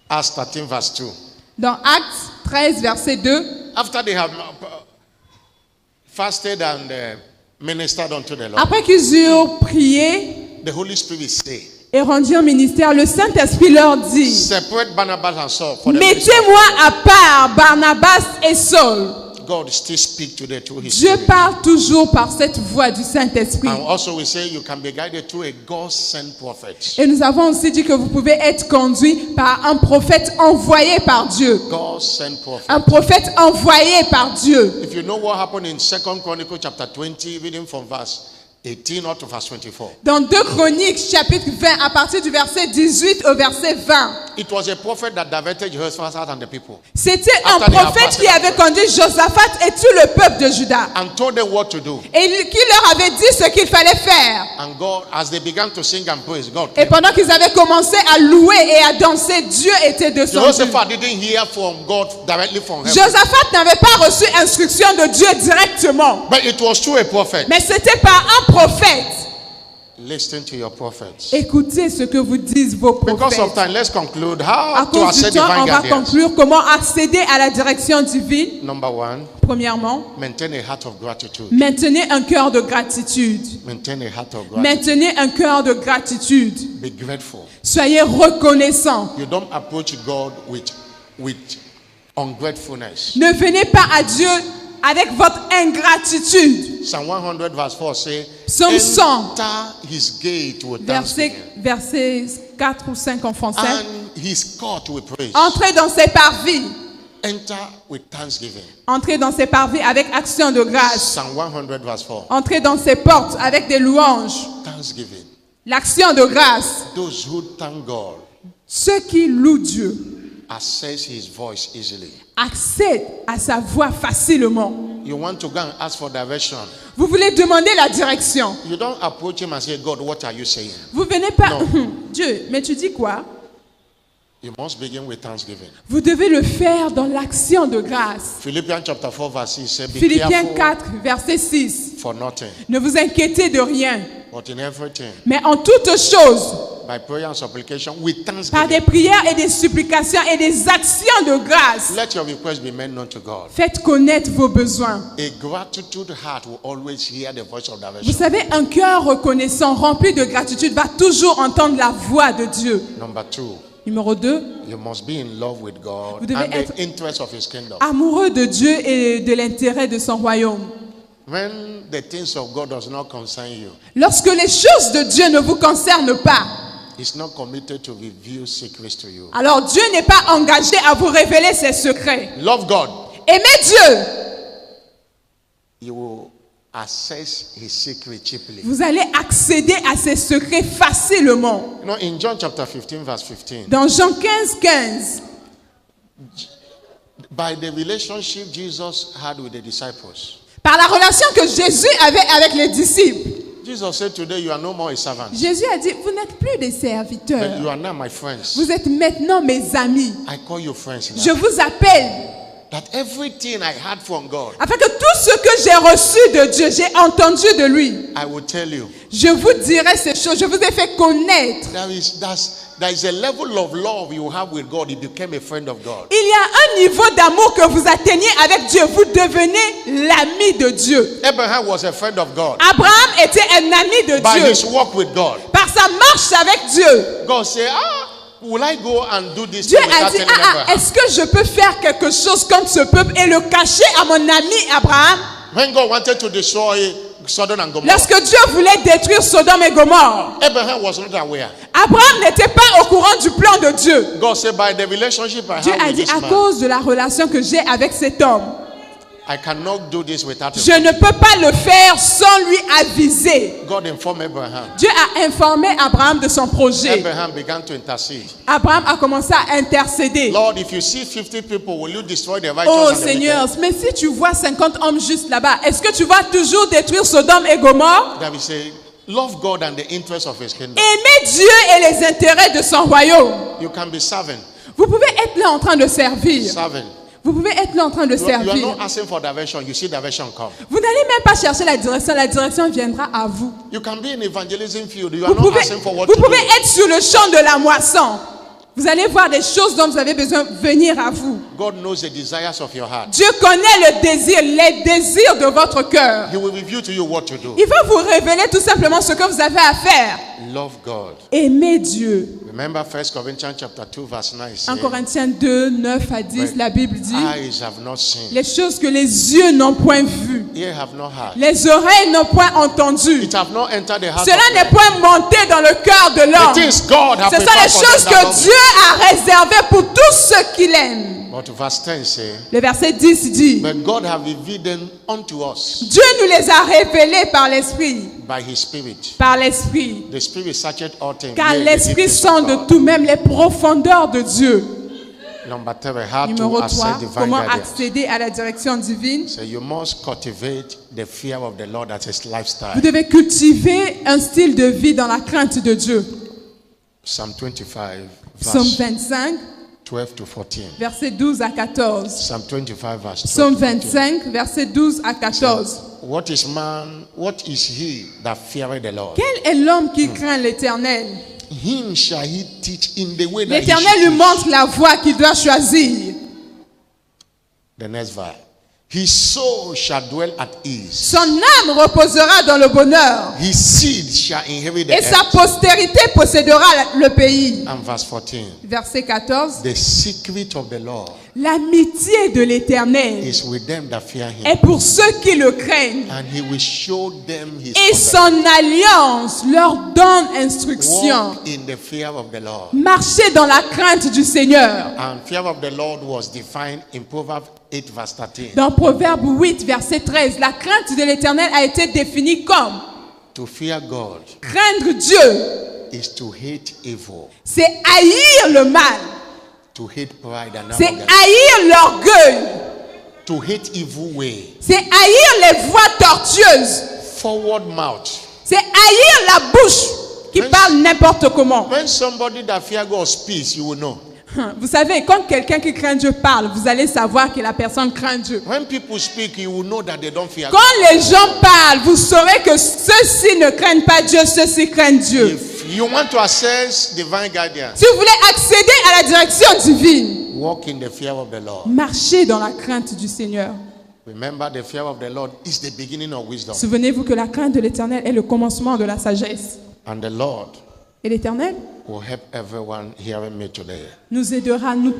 A: Acts 13 verse 2.
B: Dans Actes 13, verset 2,
A: After they have fasted and ministered unto the Lord,
B: après qu'ils eurent prié
A: the Holy Spirit say,
B: et rendu un ministère, le Saint-Esprit leur dit,
A: separate Barnabas and Saul for the ministry.
B: mettez-moi à part Barnabas et Saul.
A: God still speak today through His
B: Dieu
A: Spirit.
B: parle toujours par cette voix du Saint-Esprit.
A: And also we say you can be guided through a God-sent prophet.
B: Et nous avons aussi dit que vous pouvez être conduit par un prophète envoyé par Dieu.
A: God-sent prophet.
B: Un prophète envoyé par Dieu.
A: If you know what happened in 2 Chronicles chapter 20, reading from verse 18 up to verse 24.
B: Dans 2 Chroniques, chapitre 20, à partir du verset 18 au verset 20.
A: It was a prophet that diverted Jehoshaphat and the people
B: C'était un
A: After they have
B: prophète
A: fasted
B: qui avait conduit Josaphat et tout le peuple de Juda.
A: and told them what to do.
B: Et qui leur avait dit ce qu'il fallait faire.
A: And God, as they began to sing and praise, God
B: Et
A: came.
B: pendant qu'ils avaient commencé à louer et à danser, Dieu était descendu.
A: Jehoshaphat didn't hear from God directly from heaven.
B: Josaphat n'avait pas reçu instruction de Dieu directement.
A: But it was through a prophet.
B: Mais c'était par un prophète.
A: Listen to your prophets.
B: Écoutez ce que vous disent vos
A: Because of
B: prophètes.
A: time, let's conclude
B: À
A: how to
B: cause du
A: access
B: temps, on
A: divine
B: va
A: guidance.
B: conclure comment accéder à la direction divine.
A: Number one,
B: Premièrement,
A: maintain a heart of gratitude.
B: maintenez un cœur de gratitude.
A: Maintain a heart of gratitude.
B: Maintenez un cœur de gratitude.
A: Be grateful.
B: Soyez reconnaissant.
A: You don't approach God with ungratefulness.
B: Ne venez pas à Dieu avec votre ingratitude.
A: Psalm 100 verse 4 say,
B: Psaume 100.
A: enter his gate with
B: Verset,
A: thanksgiving
B: verset 4 ou 5 en français.
A: and his court with praise.
B: Entrez dans ses parvis.
A: Enter with thanksgiving.
B: Entrez dans ses parvis avec action de grâce.
A: Psalm 100 verse 4.
B: Entrez dans ses portes avec des louanges.
A: Thanksgiving.
B: L'action de grâce.
A: Those who thank God
B: Ceux qui louent Dieu
A: access his voice easily.
B: accèdent à sa voix facilement.
A: You want to go and ask for direction.
B: Vous voulez demander la direction.
A: You don't approach him and say, God, what are you saying?
B: Vous venez pas,
A: Non.
B: Dieu, mais tu dis quoi?
A: You must begin with thanksgiving.
B: Vous devez le faire dans l'action de grâce.
A: Philippians chapter 4 verse 6 says, be
B: Philippiens
A: careful
B: 4, verset 6.
A: for nothing,
B: Ne vous inquiétez de rien,
A: but in everything,
B: mais en toutes choses,
A: by prayer and supplication, with
B: par
A: thanksgiving,
B: des prières et des supplications et des actions de grâce,
A: let your request be made known to God.
B: faites connaître vos besoins.
A: A gratitude heart will always hear the voice of
B: Vous
A: direction.
B: savez, un cœur reconnaissant, rempli de gratitude, va toujours entendre la voix de Dieu.
A: Number two,
B: Numéro 2,
A: you must be in love with God
B: Vous devez
A: and
B: être-
A: the interest of His kingdom.
B: amoureux de Dieu et de l'intérêt de son royaume.
A: When the things of God does not concern you,
B: Lorsque les choses de Dieu ne vous concernent pas,
A: He's not committed to reveal secrets to you.
B: alors Dieu n'est pas engagé à vous révéler ses secrets.
A: Love God.
B: Aimez Dieu.
A: You will access His secret cheaply.
B: Vous allez accéder à ses secrets facilement.
A: You know, in John chapter 15, verse 15,
B: Dans Jean 15,
A: by the relationship Jesus had with the disciples,
B: par la relation que Jésus avait avec les disciples,
A: Jesus said, today you are no more a servant,
B: Jésus a dit, vous n'êtes plus des
A: but you
B: serviteurs.
A: are now my friends.
B: Vous êtes maintenant mes amis.
A: I call you friends now.
B: Je vous appelle
A: That everything I had from God,
B: afin que tout ce que j'ai reçu de Dieu, j'ai entendu de lui.
A: I will tell you.
B: Je vous dirai ces choses. Je vous ai fait connaître.
A: There is a level of love you have with God. You became a friend of God.
B: Il y a un niveau d'amour que vous atteignez avec Dieu. Vous devenez l'ami de Dieu.
A: Abraham was a friend of God.
B: Abraham était un ami de
A: By
B: Dieu.
A: his walk with God,
B: Par sa marche avec Dieu.
A: God said, will I go and do this
B: Dieu
A: thing
B: a
A: without
B: dit,
A: telling Abraham?
B: est-ce que je peux faire quelque chose contre ce peuple et le cacher à mon ami Abraham?
A: When God wanted to destroy Sodom and Gomorrah,
B: Lorsque Dieu voulait détruire Sodome et Gomorrhe,
A: Abraham was not aware.
B: Abraham n'était pas au courant du plan de Dieu.
A: God said, by the relationship I
B: Dieu
A: have
B: a
A: with
B: dit,
A: this
B: à
A: man,
B: cause de la relation que j'ai avec cet homme,
A: I cannot do this without
B: je
A: him.
B: ne peux pas le faire sans lui aviser.
A: God informed Abraham.
B: Dieu a informé Abraham de son projet.
A: Abraham began to intercede.
B: Abraham a commencé à intercéder.
A: Lord, if you see 50 people, will you destroy the righteous
B: Oh
A: and the
B: Seigneur,
A: wicked?
B: mais si tu vois 50 hommes juste là-bas, est-ce que tu vas toujours détruire Sodome et Gomorrhe?
A: David said, love God and the interest of his kingdom.
B: Aimez Dieu et les intérêts de son royaume.
A: You can be serving.
B: Vous pouvez être là en train de servir.
A: Serving.
B: Vous pouvez être là en train de
A: You are
B: servir.
A: not asking for direction. You see direction come.
B: Vous n'allez même pas chercher la direction viendra à vous.
A: You can be in evangelism field. You are
B: Vous
A: not
B: pouvez,
A: asking for what
B: vous
A: to
B: pouvez
A: do.
B: être sur le champ de la moisson. Vous allez voir des choses dont vous avez besoin venir à vous.
A: God knows the desires of your heart.
B: Dieu connaît le désir, les désirs de votre cœur.
A: He will reveal to you what to do.
B: Il va vous révéler tout simplement ce que vous avez à faire.
A: Love God.
B: Aimez Dieu.
A: Remember 1 Corinthians chapter 2 verse 9
B: En
A: says,
B: Corinthiens 2, 9 à 10, la Bible dit,
A: eyes have not seen,
B: les choses que les yeux n'ont point vues,
A: ears have not heard,
B: les oreilles n'ont point entendu,
A: it have not entered the heart
B: cela
A: of
B: n'est
A: man.
B: point monté dans le cœur de
A: The
B: l'homme.
A: things God has
B: Ce sont
A: prepared
B: les
A: for
B: choses
A: them that
B: que
A: love
B: Dieu a réservées pour tous ceux qu'il aime.
A: Him. But verse 10 says,
B: Le verset 10 dit,
A: but God have revealed them unto us
B: Dieu nous les a révélés par l'Esprit.
A: by His Spirit.
B: Par l'Esprit.
A: The Spirit searcheth all things.
B: Car
A: yea, the
B: l'Esprit
A: deepest
B: sent
A: of
B: de
A: God.
B: tout, même les profondeurs de Dieu.
A: Number 3, how
B: Numéro
A: to
B: 3,
A: access divine
B: comment
A: guidance.
B: accéder à la direction divine.
A: So you must cultivate the fear of the Lord as His lifestyle.
B: Vous devez cultiver un style de vie dans la crainte de Dieu.
A: Psalm 25,
B: Psaume
A: verse
B: 25,
A: 12 to 14.
B: verset 12 à 14.
A: Psalm 25, verse 12
B: Psaume
A: to 14.
B: 25, verset 12 à 14.
A: What is man? What is he that feareth the Lord?
B: Quel est l'homme qui craint l'Éternel?
A: Him shall he teach in the way that he
B: L'Éternel
A: should
B: lui
A: teach.
B: montre la voie qu'il doit choisir.
A: The next verse. His soul shall dwell at ease.
B: Son âme reposera dans le bonheur.
A: His seed shall inherit the
B: Et sa
A: earth.
B: postérité possédera le pays.
A: And verse 14.
B: Verset 14.
A: The secret of the Lord
B: L'amitié de l'Éternel
A: is with them that fear him.
B: est pour ceux qui le craignent.
A: And he will show them his
B: Et
A: covenant.
B: son alliance leur donne instruction.
A: Walk in the fear of the Lord.
B: Marchez dans la crainte du Seigneur.
A: And fear of the Lord was defined in Proverbs 8 verse 13.
B: Dans Proverbe 8, verset 13, la crainte de l'Éternel a été définie comme
A: To fear God
B: craindre Dieu,
A: is to hate evil,
B: c'est haïr le mal,
A: to hate pride and
B: c'est
A: arrogance,
B: haïr l'orgueil,
A: to hate evil way,
B: c'est haïr les voies tortueuses,
A: forward mouth.
B: c'est haïr la bouche qui parle n'importe comment.
A: When somebody that fear God speaks, you will know.
B: Vous savez, quand quelqu'un qui craint Dieu parle, vous allez savoir que la personne craint Dieu.
A: When people speak, you will know that they don't fear God.
B: Quand les gens parlent, vous saurez que ceux-ci ne craignent pas Dieu, ceux-ci craignent Dieu.
A: If you want to access divine guidance,
B: Si vous voulez accéder à la direction divine,
A: walk in the fear of the Lord.
B: marchez dans la crainte du Seigneur.
A: Remember, the fear of the Lord is the beginning of wisdom.
B: Souvenez-vous que la crainte de l'Éternel est le commencement de la sagesse.
A: And the Lord
B: Et l'Éternel
A: will help everyone hearing me today.
B: nous aidera, nous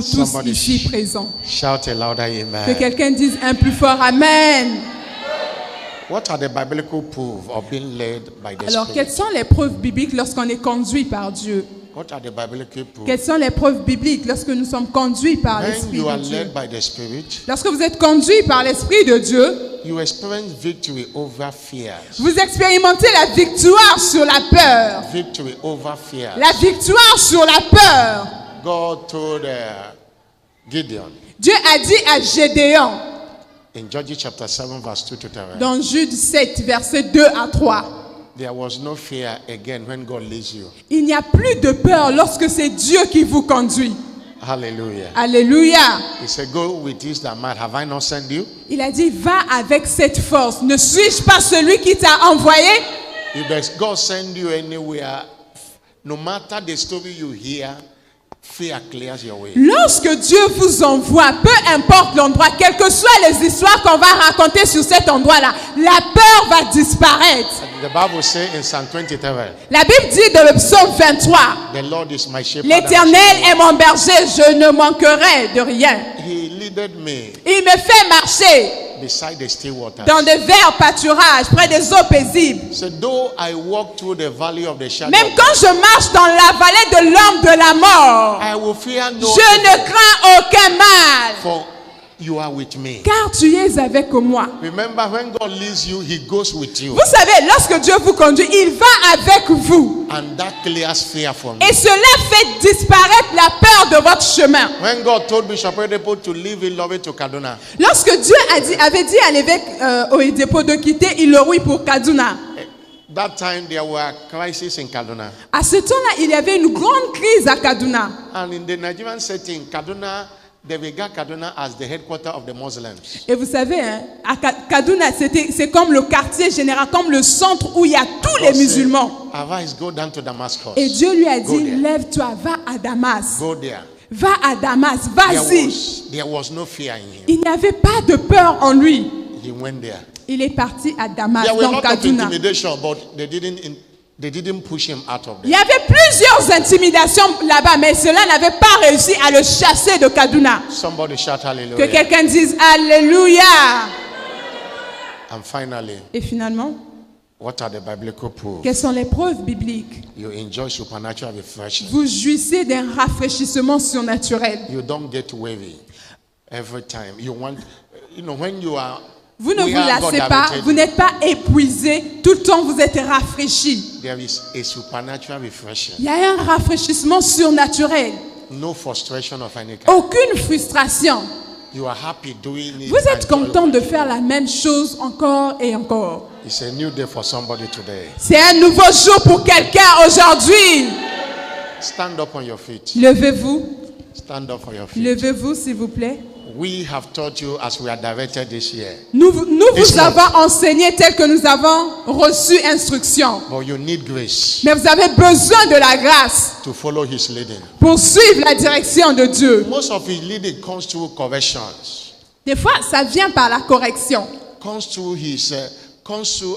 B: tous
A: Somebody
B: ici présents.
A: Shout a louder
B: Que
A: amen.
B: quelqu'un dise un plus fort Amen.
A: What are the biblical proof of being led by the
B: Alors, quelles
A: Spirit?
B: sont les preuves bibliques lorsqu'on est conduit par Dieu?
A: What are the biblical proof?
B: Quelles sont les preuves bibliques lorsque nous sommes conduits par
A: When
B: l'Esprit
A: you are
B: de Dieu?
A: led by the Spirit,
B: Lorsque vous êtes conduit par l'Esprit de Dieu,
A: you experience victory over fears.
B: vous expérimentez la victoire sur la peur.
A: Victory over fears.
B: La victoire sur la peur.
A: God told Gideon
B: Dieu a dit à Gédéon,
A: in Judges chapter 7 verse 2 to 3,
B: dans Jude 7, versets 2 à 3,
A: there was no fear again when God leads you.
B: il n'y a plus de peur lorsque c'est Dieu qui vous conduit.
A: Hallelujah.
B: Alléluia.
A: He said, go with this that might. Have I not sent you?
B: Il a dit, va avec cette force. Ne suis-je pas celui qui t'a envoyé?
A: If God send you anywhere, no matter the story you hear, fear clears your way.
B: Lorsque Dieu vous envoie, peu importe l'endroit, quelles que soient les histoires qu'on va raconter sur cet endroit-là, la peur va disparaître.
A: The Bible says in Psalm 23,
B: La Bible dit dans le psaume 23,
A: the Lord is my shepherd.
B: l'Éternel est mon berger, je ne manquerai de rien.
A: He leaded me
B: Il me fait marcher
A: beside the still waters.
B: dans de verts pâturages, près des eaux paisibles.
A: So though I walk through the valley of the shadow,
B: Même quand je marche dans la vallée de l'ombre de la mort,
A: I will fear no
B: je ne
A: evil,
B: crains aucun mal,
A: for you are with me.
B: car tu es avec moi.
A: Remember, when God leads you, He goes with you,
B: Vous savez, lorsque Dieu vous conduit, il va avec vous.
A: and that clears fear from you.
B: Et cela fait disparaître la peur de votre chemin.
A: When God told Bishop Oyedepo to leave Ilorin to Kaduna,
B: Lorsque Dieu avait dit à l'évêque Oyedepo de quitter Ilorin pour Kaduna,
A: that time there were crises in Kaduna.
B: à ce temps-là, il y avait une grande crise à Kaduna.
A: And in the Nigerian setting, Kaduna, they regard Kaduna as the headquarters of the Muslims.
B: Et vous savez, hein, à Kaduna, c'est comme le quartier général, comme le centre où il y a tous les
A: God said,
B: musulmans.
A: Arise, go down to Damascus.
B: Et Dieu lui a
A: Go
B: dit,
A: there.
B: lève-toi, va à Damas.
A: Go there.
B: Va à Damas, vas-y.
A: There was no fear in him.
B: Il n'y avait pas de peur en lui.
A: He went there.
B: Il est parti à Damas,
A: There were
B: dans
A: a lot of
B: Kaduna.
A: intimidation, but they didn't push him out of
B: Il
A: there.
B: y avait plusieurs intimidations là-bas, mais cela n'avait pas réussi à le chasser de Kaduna.
A: Somebody shout
B: Que
A: hallelujah.
B: quelqu'un dise Alléluia.
A: And finally,
B: Et finalement,
A: what are the biblical proofs?
B: quelles sont les preuves bibliques?
A: You enjoy supernatural refreshing.
B: Vous jouissez d'un rafraîchissement surnaturel.
A: You don't get weary every time. You want, when you are,
B: Vous ne vous
A: where God
B: lassez pas,
A: directed
B: vous
A: you,
B: n'êtes pas épuisé. Tout le temps, vous êtes rafraîchi.
A: there is a supernatural refreshing.
B: Il y a un rafraîchissement surnaturel.
A: No frustration of any kind.
B: Aucune frustration.
A: You are happy doing it.
B: Vous êtes
A: and
B: content de faire la même chose encore et encore.
A: It's a new day for somebody today.
B: C'est un nouveau jour pour quelqu'un aujourd'hui.
A: Stand up on your feet.
B: Levez-vous.
A: Stand up on your feet.
B: Levez-vous, s'il vous plaît.
A: We have taught you as we are directed this year.
B: Nous
A: This
B: vous
A: month.
B: avons enseigné tel que nous avons reçu instruction.
A: But you need grace
B: Mais vous avez besoin de la grâce
A: to follow His leading.
B: pour suivre la direction de Dieu.
A: Most of His leading comes through corrections.
B: Des fois, ça vient par la correction.
A: Comes through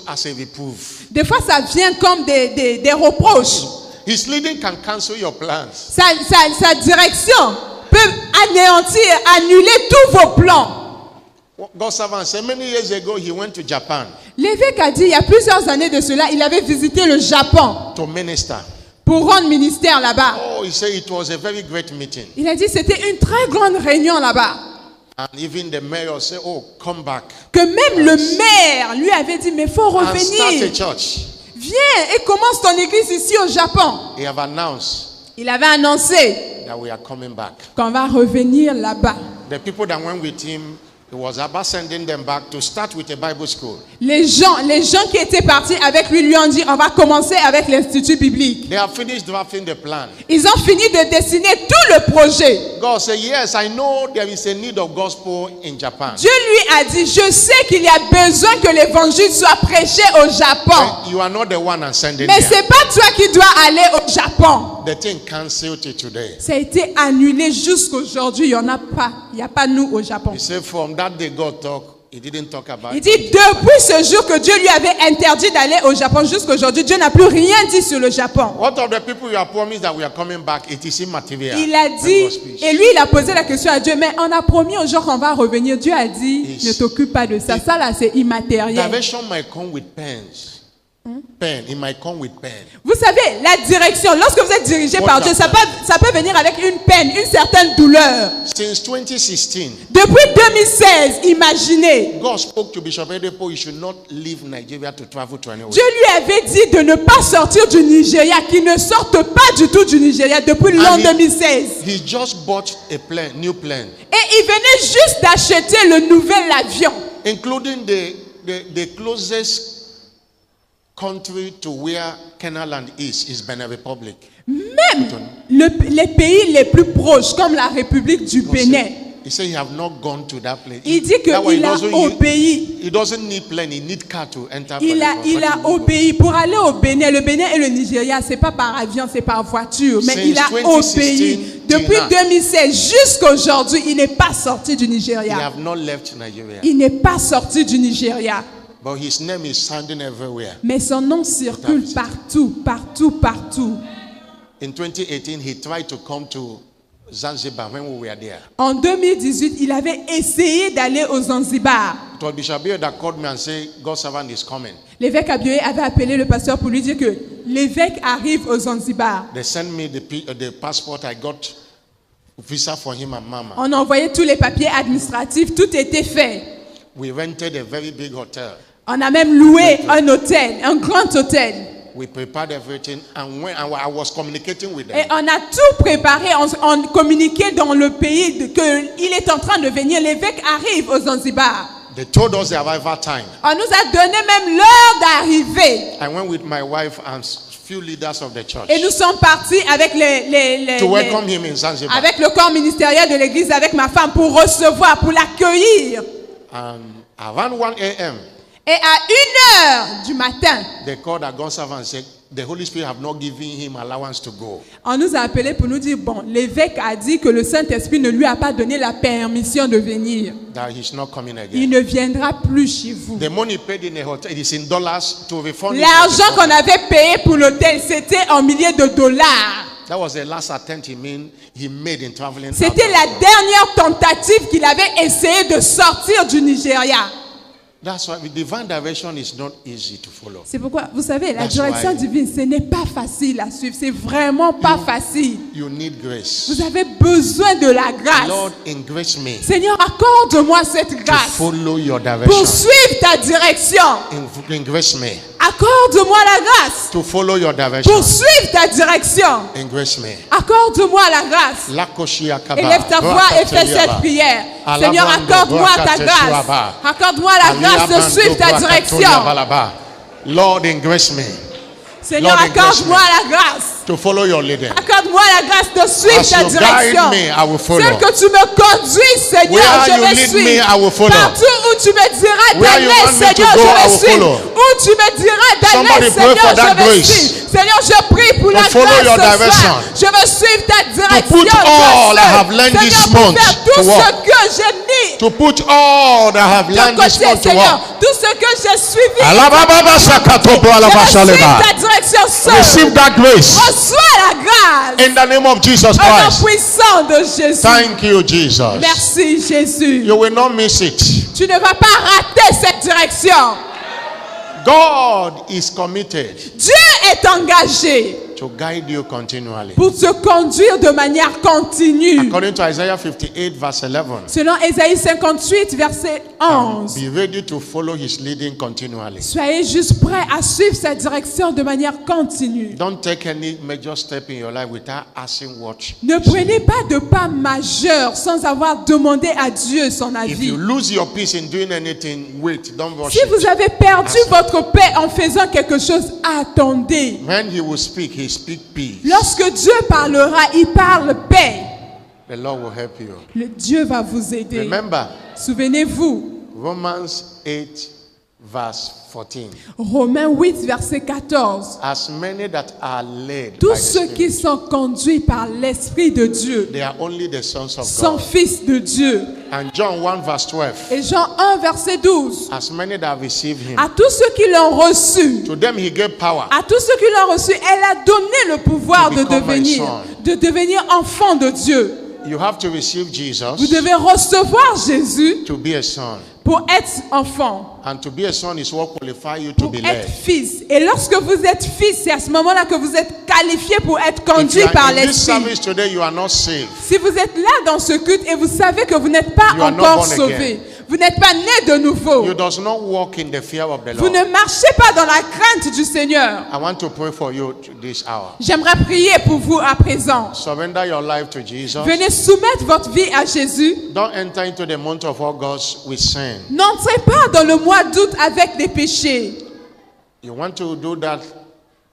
A: as a reproof.
B: Des fois, ça vient comme des reproches.
A: His leading can cancel your plans.
B: Sa direction peut anéantir, annuler tous vos plans.
A: God's servant said many years ago he went to Japan
B: L'évêque a dit, il y a plusieurs années de cela, il avait visité le Japon
A: to minister.
B: pour rendre ministère là-bas.
A: Oh, he said it was a very great meeting.
B: Il a dit, c'était une très grande réunion là-bas.
A: And even the mayor said, oh, come back
B: Que même le maire lui avait dit, mais il faut
A: and start a
B: revenir.
A: church.
B: Viens et commence ton église ici au Japon.
A: He have announced
B: Il avait annoncé
A: that we are coming back.
B: qu'on va revenir là-bas.
A: The people that went with him, he was about sending them back to start with a Bible school.
B: Les gens qui étaient partis avec lui lui ont dit, on va commencer avec l'institut biblique.
A: They have finished drafting the plan.
B: Ils ont fini de dessiner tout le projet.
A: God said, yes, I know there is a need of gospel in Japan.
B: Dieu lui a dit, je sais qu'il y a besoin que l'évangile soit prêché au Japon.
A: You are not the one I'm sending
B: Mais
A: there.
B: c'est pas toi qui dois aller au Japon.
A: The thing cancelled it today.
B: Ça a été annulé jusqu'aujourd'hui. Il n'y a pas nous au Japon.
A: He said from that day God talk, he didn't talk about
B: Il dit, depuis ce jour que Dieu lui avait interdit d'aller au Japon jusqu'à aujourd'hui, Dieu n'a plus rien dit sur le Japon.
A: What of the people you have promised that we are coming back? It is immaterial.
B: Il a
A: When
B: dit,
A: God speaks.
B: et lui il a posé la question à Dieu, mais on a promis aux gens qu'on va revenir. Dieu a dit, ne t'occupe pas de ça. Ça là c'est immatériel.
A: Direction might come with pens. Pen, it might come with pen.
B: Vous savez, la direction, lorsque vous êtes dirigé par Dieu,
A: What
B: ça peut venir avec une peine, une certaine douleur.
A: Since 2016,
B: Depuis 2016, imaginez,
A: God spoke to Bishop Edepo, he should not leave Nigeria to travel to anywhere.
B: Dieu lui avait dit de ne pas sortir du Nigeria, qu'il ne sorte pas du tout du Nigeria depuis l'an 2016.
A: He just bought a plane, new plane,
B: Et il venait juste d'acheter le nouvel avion,
A: including the closest country to where Kenaland is Benin Republic.
B: même les pays les plus proches, comme la République du Bénin.
A: He said he have not gone to that place.
B: Il dit
A: That way
B: qu'il a obéi.
A: He doesn't need plane, he need car to enter.
B: Il a obéi. Pour aller au Bénin, le Bénin et le Nigeria, c'est pas par avion, c'est par voiture. Mais
A: Since
B: il a
A: 2016
B: obéi. Depuis 2016 jusqu'à aujourd'hui, il n'est pas sorti du
A: He
B: Nigeria.
A: have not left Nigeria.
B: Il n'est pas sorti du Nigeria.
A: But his name is sounding everywhere.
B: Mais son nom circule partout, partout, partout.
A: In 2018, he tried to come to Zanzibar when we were there.
B: En 2018, il avait essayé d'aller au Zanzibar.
A: It was Bishop Abioye that called me and said, God's servant is coming.
B: L'évêque Abioye avait appelé le pasteur pour lui dire que l'évêque arrive au Zanzibar.
A: They sent me the passport. I got visa for him and Mama.
B: On a envoyé tous les papiers administratifs, tout était fait.
A: We rented a very big hotel.
B: On a même loué un hôtel, un grand hôtel.
A: We prepared everything, and when I was communicating with them,
B: Et on a tout préparé, on communiquait dans le pays qu'il est en train de venir. L'évêque arrive au Zanzibar.
A: they told us the arrival time.
B: On nous a donné même l'heure d'arrivée.
A: I went with my wife and few leaders of the church
B: Et nous sommes partis avec
A: to welcome him in Zanzibar.
B: avec le corps ministériel de l'église, avec ma femme, pour recevoir, pour l'accueillir.
A: And around 1 a.m.,
B: Et à 1h du matin,
A: they called our God servant and said, the Holy Spirit have not given him allowance to go.
B: on nous a appelés pour nous dire, bon, l'évêque a dit que le Saint-Esprit ne lui a pas donné la permission de venir.
A: That he's not coming again.
B: Il ne viendra plus chez vous.
A: The money paid in the hotel, it is in dollars to refund. it.
B: L'argent qu'on avait payé pour l'hôtel, c'était en milliers de dollars.
A: That was the last attempt he made in traveling.
B: C'était
A: out.
B: la dernière tentative qu'il avait essayé de sortir du Nigeria.
A: That's why the divine direction is not easy to follow.
B: C'est pourquoi, vous savez, la
A: That's
B: direction
A: why-
B: divine, ce n'est pas facile à suivre. C'est vraiment pas facile.
A: You need grace.
B: Vous avez besoin de la grâce.
A: Lord, engrace me
B: Seigneur, accorde-moi cette
A: to
B: grâce
A: follow your
B: pour
A: direction.
B: suivre ta direction.
A: Engrace me
B: Accorde-moi la grâce
A: to follow your direction.
B: pour suivre ta direction.
A: Engrace me.
B: Accorde-moi la grâce.
A: Lakoshi akaba.
B: Élève ta voix et fais cette prière. Seigneur, accorde-moi ta grâce. Accorde-moi la grâce de suivre ta direction.
A: Lord, engrace me
B: Seigneur,
A: Lord, engrace
B: accorde-moi la grâce.
A: to follow your leading.
B: Accorde-moi la grâce de suivre
A: As
B: ta
A: you
B: direction.
A: guide me, I will follow.
B: Celle que tu me conduis, Seigneur,
A: Where
B: je
A: you
B: vais
A: lead
B: suivre.
A: me, I will follow.
B: Partout où tu me diras
A: Where you
B: d'aller,
A: want me to
B: Seigneur,
A: go, I
B: je
A: will
B: vais suivre.
A: follow.
B: Où tu me diras
A: Somebody
B: d'aller,
A: pray
B: Seigneur,
A: for that
B: je vais
A: grace.
B: suivre. Seigneur, je prie pour la
A: follow
B: grâce
A: your
B: ce soir.
A: direction.
B: Je veux suivre ta direction.
A: put all I have learned
B: Seigneur,
A: this
B: pour
A: month
B: faire tout
A: to
B: ce
A: work.
B: que j'ai mis
A: To put all that I have
B: de
A: learned this
B: côté,
A: month to
B: Seigneur.
A: work.
B: Tout ce que j'ai suivi.
A: Alababa sakatopo
B: Je veux
A: alabashaleba.
B: suivre ta direction seule.
A: Receive that grace
B: Reçois la grâce.
A: in the name of Jesus
B: Au nom
A: Christ.
B: puissant de Jésus.
A: Thank you, Jesus.
B: Merci Jésus.
A: You will not miss it.
B: Tu ne vas pas rater cette direction.
A: God is committed
B: Dieu est engagé
A: to guide you continually.
B: pour te conduire de manière continue.
A: According to Isaiah 58, verse 11,
B: Selon Ésaïe 58, verset 11.
A: be ready to follow his leading continually.
B: Soyez juste prêts à suivre sa direction de manière continue.
A: Don't take any major step in your life without asking what.
B: Ne prenez pas de pas majeur sans avoir demandé à Dieu son
A: If
B: avis.
A: you lose your peace in doing anything, wait, don't rush
B: Si vous
A: it.
B: avez perdu votre paix en faisant quelque chose, attendez.
A: When he will speak, he speak peace.
B: Lorsque Dieu parlera, il parle paix.
A: The Lord will help you.
B: Dieu va vous aider.
A: Remember,
B: Souvenez-vous,
A: Romans 8, verse 14.
B: Romains 8, verset 14.
A: As many that are led by
B: Tous
A: the
B: ceux
A: Spirit,
B: qui sont conduits par l'Esprit de Dieu
A: they are only the sons of
B: sont
A: God.
B: fils de Dieu.
A: And John 1 verse 12.
B: Et Jean 1, verset 12.
A: As many that have received him,
B: À tous ceux qui l'ont reçu,
A: to them he gave power.
B: à tous ceux qui l'ont reçu, elle a donné le pouvoir
A: To
B: de
A: become my
B: devenir,
A: son.
B: enfant de Dieu.
A: You have to receive
B: Vous
A: Jesus
B: devez recevoir Jésus
A: to be a son.
B: pour être enfant,
A: And to be a son is what qualifies you to
B: pour
A: be
B: être
A: led.
B: fils. Et lorsque vous êtes fils, c'est à ce moment-là que vous êtes qualifié pour être
A: If
B: conduit
A: you are
B: par
A: in this
B: l'Esprit.
A: service today, you are not saved.
B: Si vous êtes là dans ce culte et vous savez que vous n'êtes pas
A: You are not
B: encore
A: born
B: sauvé,
A: again.
B: vous n'êtes pas né de nouveau,
A: You does not walk in the fear of the
B: vous
A: Lord.
B: ne marchez pas dans la crainte du Seigneur.
A: I want to pray for you this hour.
B: J'aimerais prier pour vous à présent.
A: Surrender your life to Jesus.
B: Venez soumettre votre vie à Jésus.
A: Don't enter into the month of August with sin.
B: N'entrez pas dans le mois d'août avec des péchés.
A: You want to do that?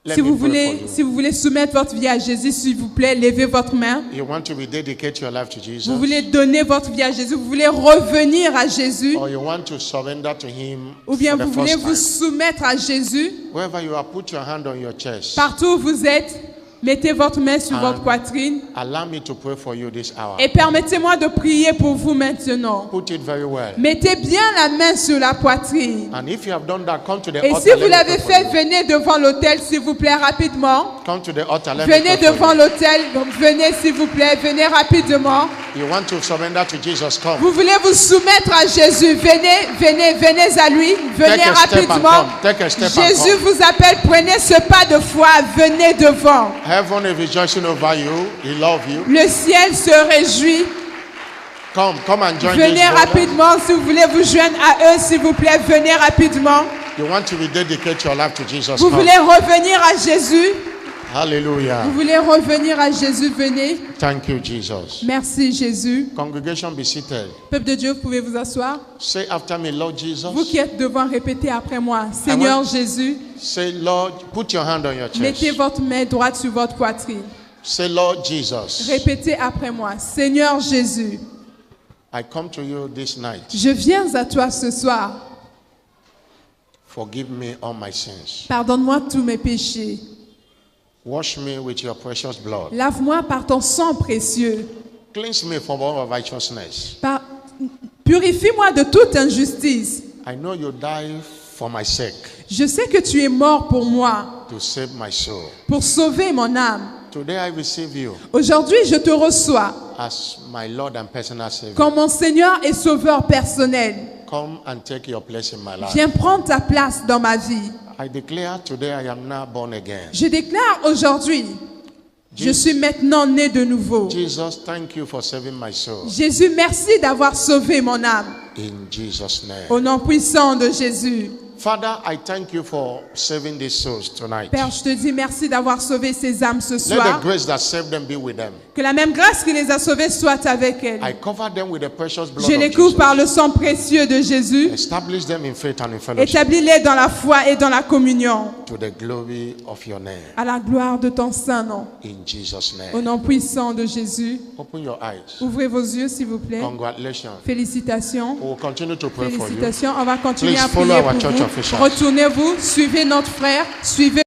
A: Let
B: Si
A: me
B: vous,
A: pray for
B: voulez,
A: you.
B: si vous voulez soumettre votre vie à Jésus, s'il vous plaît, levez votre main.
A: You want to rededicate your life to Jesus?
B: Vous voulez donner votre vie à Jésus, vous voulez revenir à Jésus,
A: Or you want to surrender to Him
B: ou bien
A: for
B: vous
A: the
B: voulez
A: first
B: vous
A: time?
B: soumettre à Jésus.
A: Wherever you are, put your hand on your chest.
B: Partout où vous êtes, mettez votre main sur
A: And
B: votre poitrine
A: allow me to pray for you this hour.
B: et permettez-moi de prier pour vous maintenant.
A: Put it very well.
B: Mettez bien la main sur la poitrine.
A: And if you have done that, come to the
B: Et
A: altar.
B: si vous
A: let me
B: l'avez
A: pray
B: fait,
A: for you.
B: venez devant l'autel, s'il vous plaît, rapidement.
A: Come to the altar. Let me
B: Venez
A: pray for
B: devant
A: you.
B: l'autel, venez s'il vous plaît, venez rapidement.
A: You want to surrender to Jesus? Come.
B: Vous voulez vous soumettre à Jésus, venez, venez, venez à lui, venez
A: Take a step and
B: rapidement.
A: come. Take a step and
B: Jésus
A: come.
B: vous appelle, prenez ce pas de foi, venez devant.
A: Heaven is rejoicing over you. He loves you.
B: Le ciel se réjouit.
A: Come and join
B: Venez
A: this brother.
B: rapidement, si vous voulez vous joindre à eux, s'il vous plaît, venez rapidement.
A: You want to rededicate your life to Jesus?
B: Vous
A: Come.
B: voulez revenir à Jésus?
A: Hallelujah.
B: Vous voulez revenir à Jésus, venez.
A: Thank you, Jesus.
B: Merci Jésus.
A: Congregation, be seated.
B: Peuple de Dieu, vous pouvez vous asseoir.
A: Say after me, Lord
B: Vous
A: Jesus.
B: qui êtes devant, répétez après moi. Seigneur Jésus,
A: Say, Lord, put your hand on your
B: mettez
A: chest.
B: votre main droite sur votre poitrine.
A: Say, Lord Jesus,
B: Répétez après moi. Seigneur Jésus,
A: I come to you this night.
B: je viens à toi ce soir.
A: Forgive me all my sins.
B: Pardonne-moi tous mes péchés.
A: Wash me with your precious blood.
B: Lave-moi par ton sang précieux.
A: Cleanse me from all unrighteousness.
B: Purifie-moi de toute injustice.
A: I know you died for my sake
B: Je sais que tu es mort pour moi,
A: to save my soul.
B: pour sauver mon âme.
A: Today I receive you
B: Aujourd'hui, je te reçois
A: as my Lord and personal Savior.
B: comme mon Seigneur et Sauveur personnel.
A: Come and take your place in my life.
B: Viens prendre ta place dans ma vie.
A: I declare today I am now born again.
B: Je déclare aujourd'hui, je suis maintenant né de nouveau.
A: Jesus, thank you for saving my soul.
B: Jésus, merci d'avoir sauvé mon âme.
A: In Jesus' name.
B: Au nom puissant de Jésus.
A: Father, I thank you for saving these souls tonight.
B: Père, je te dis merci d'avoir sauvé ces âmes ce
A: Let
B: soir.
A: the grace that saved them be with them.
B: Que la même grâce qui les a sauvés soit avec elles.
A: I cover them with the precious blood
B: Je
A: of
B: les couvre
A: Jesus.
B: par le sang précieux de Jésus.
A: Establish them in faith and in fellowship
B: Établis-les dans la foi et dans la communion.
A: to the glory of your name.
B: À la gloire de ton saint nom.
A: In Jesus'
B: Au
A: name.
B: nom puissant de Jésus.
A: Open your eyes.
B: Ouvrez vos yeux, s'il vous plaît.
A: Congratulations.
B: Félicitations.
A: We will continue to pray for you.
B: Félicitations. On va continuer
A: Please
B: à
A: follow
B: prier
A: our
B: pour
A: church
B: vous.
A: officials.
B: Retournez-vous, suivez notre frère, suivez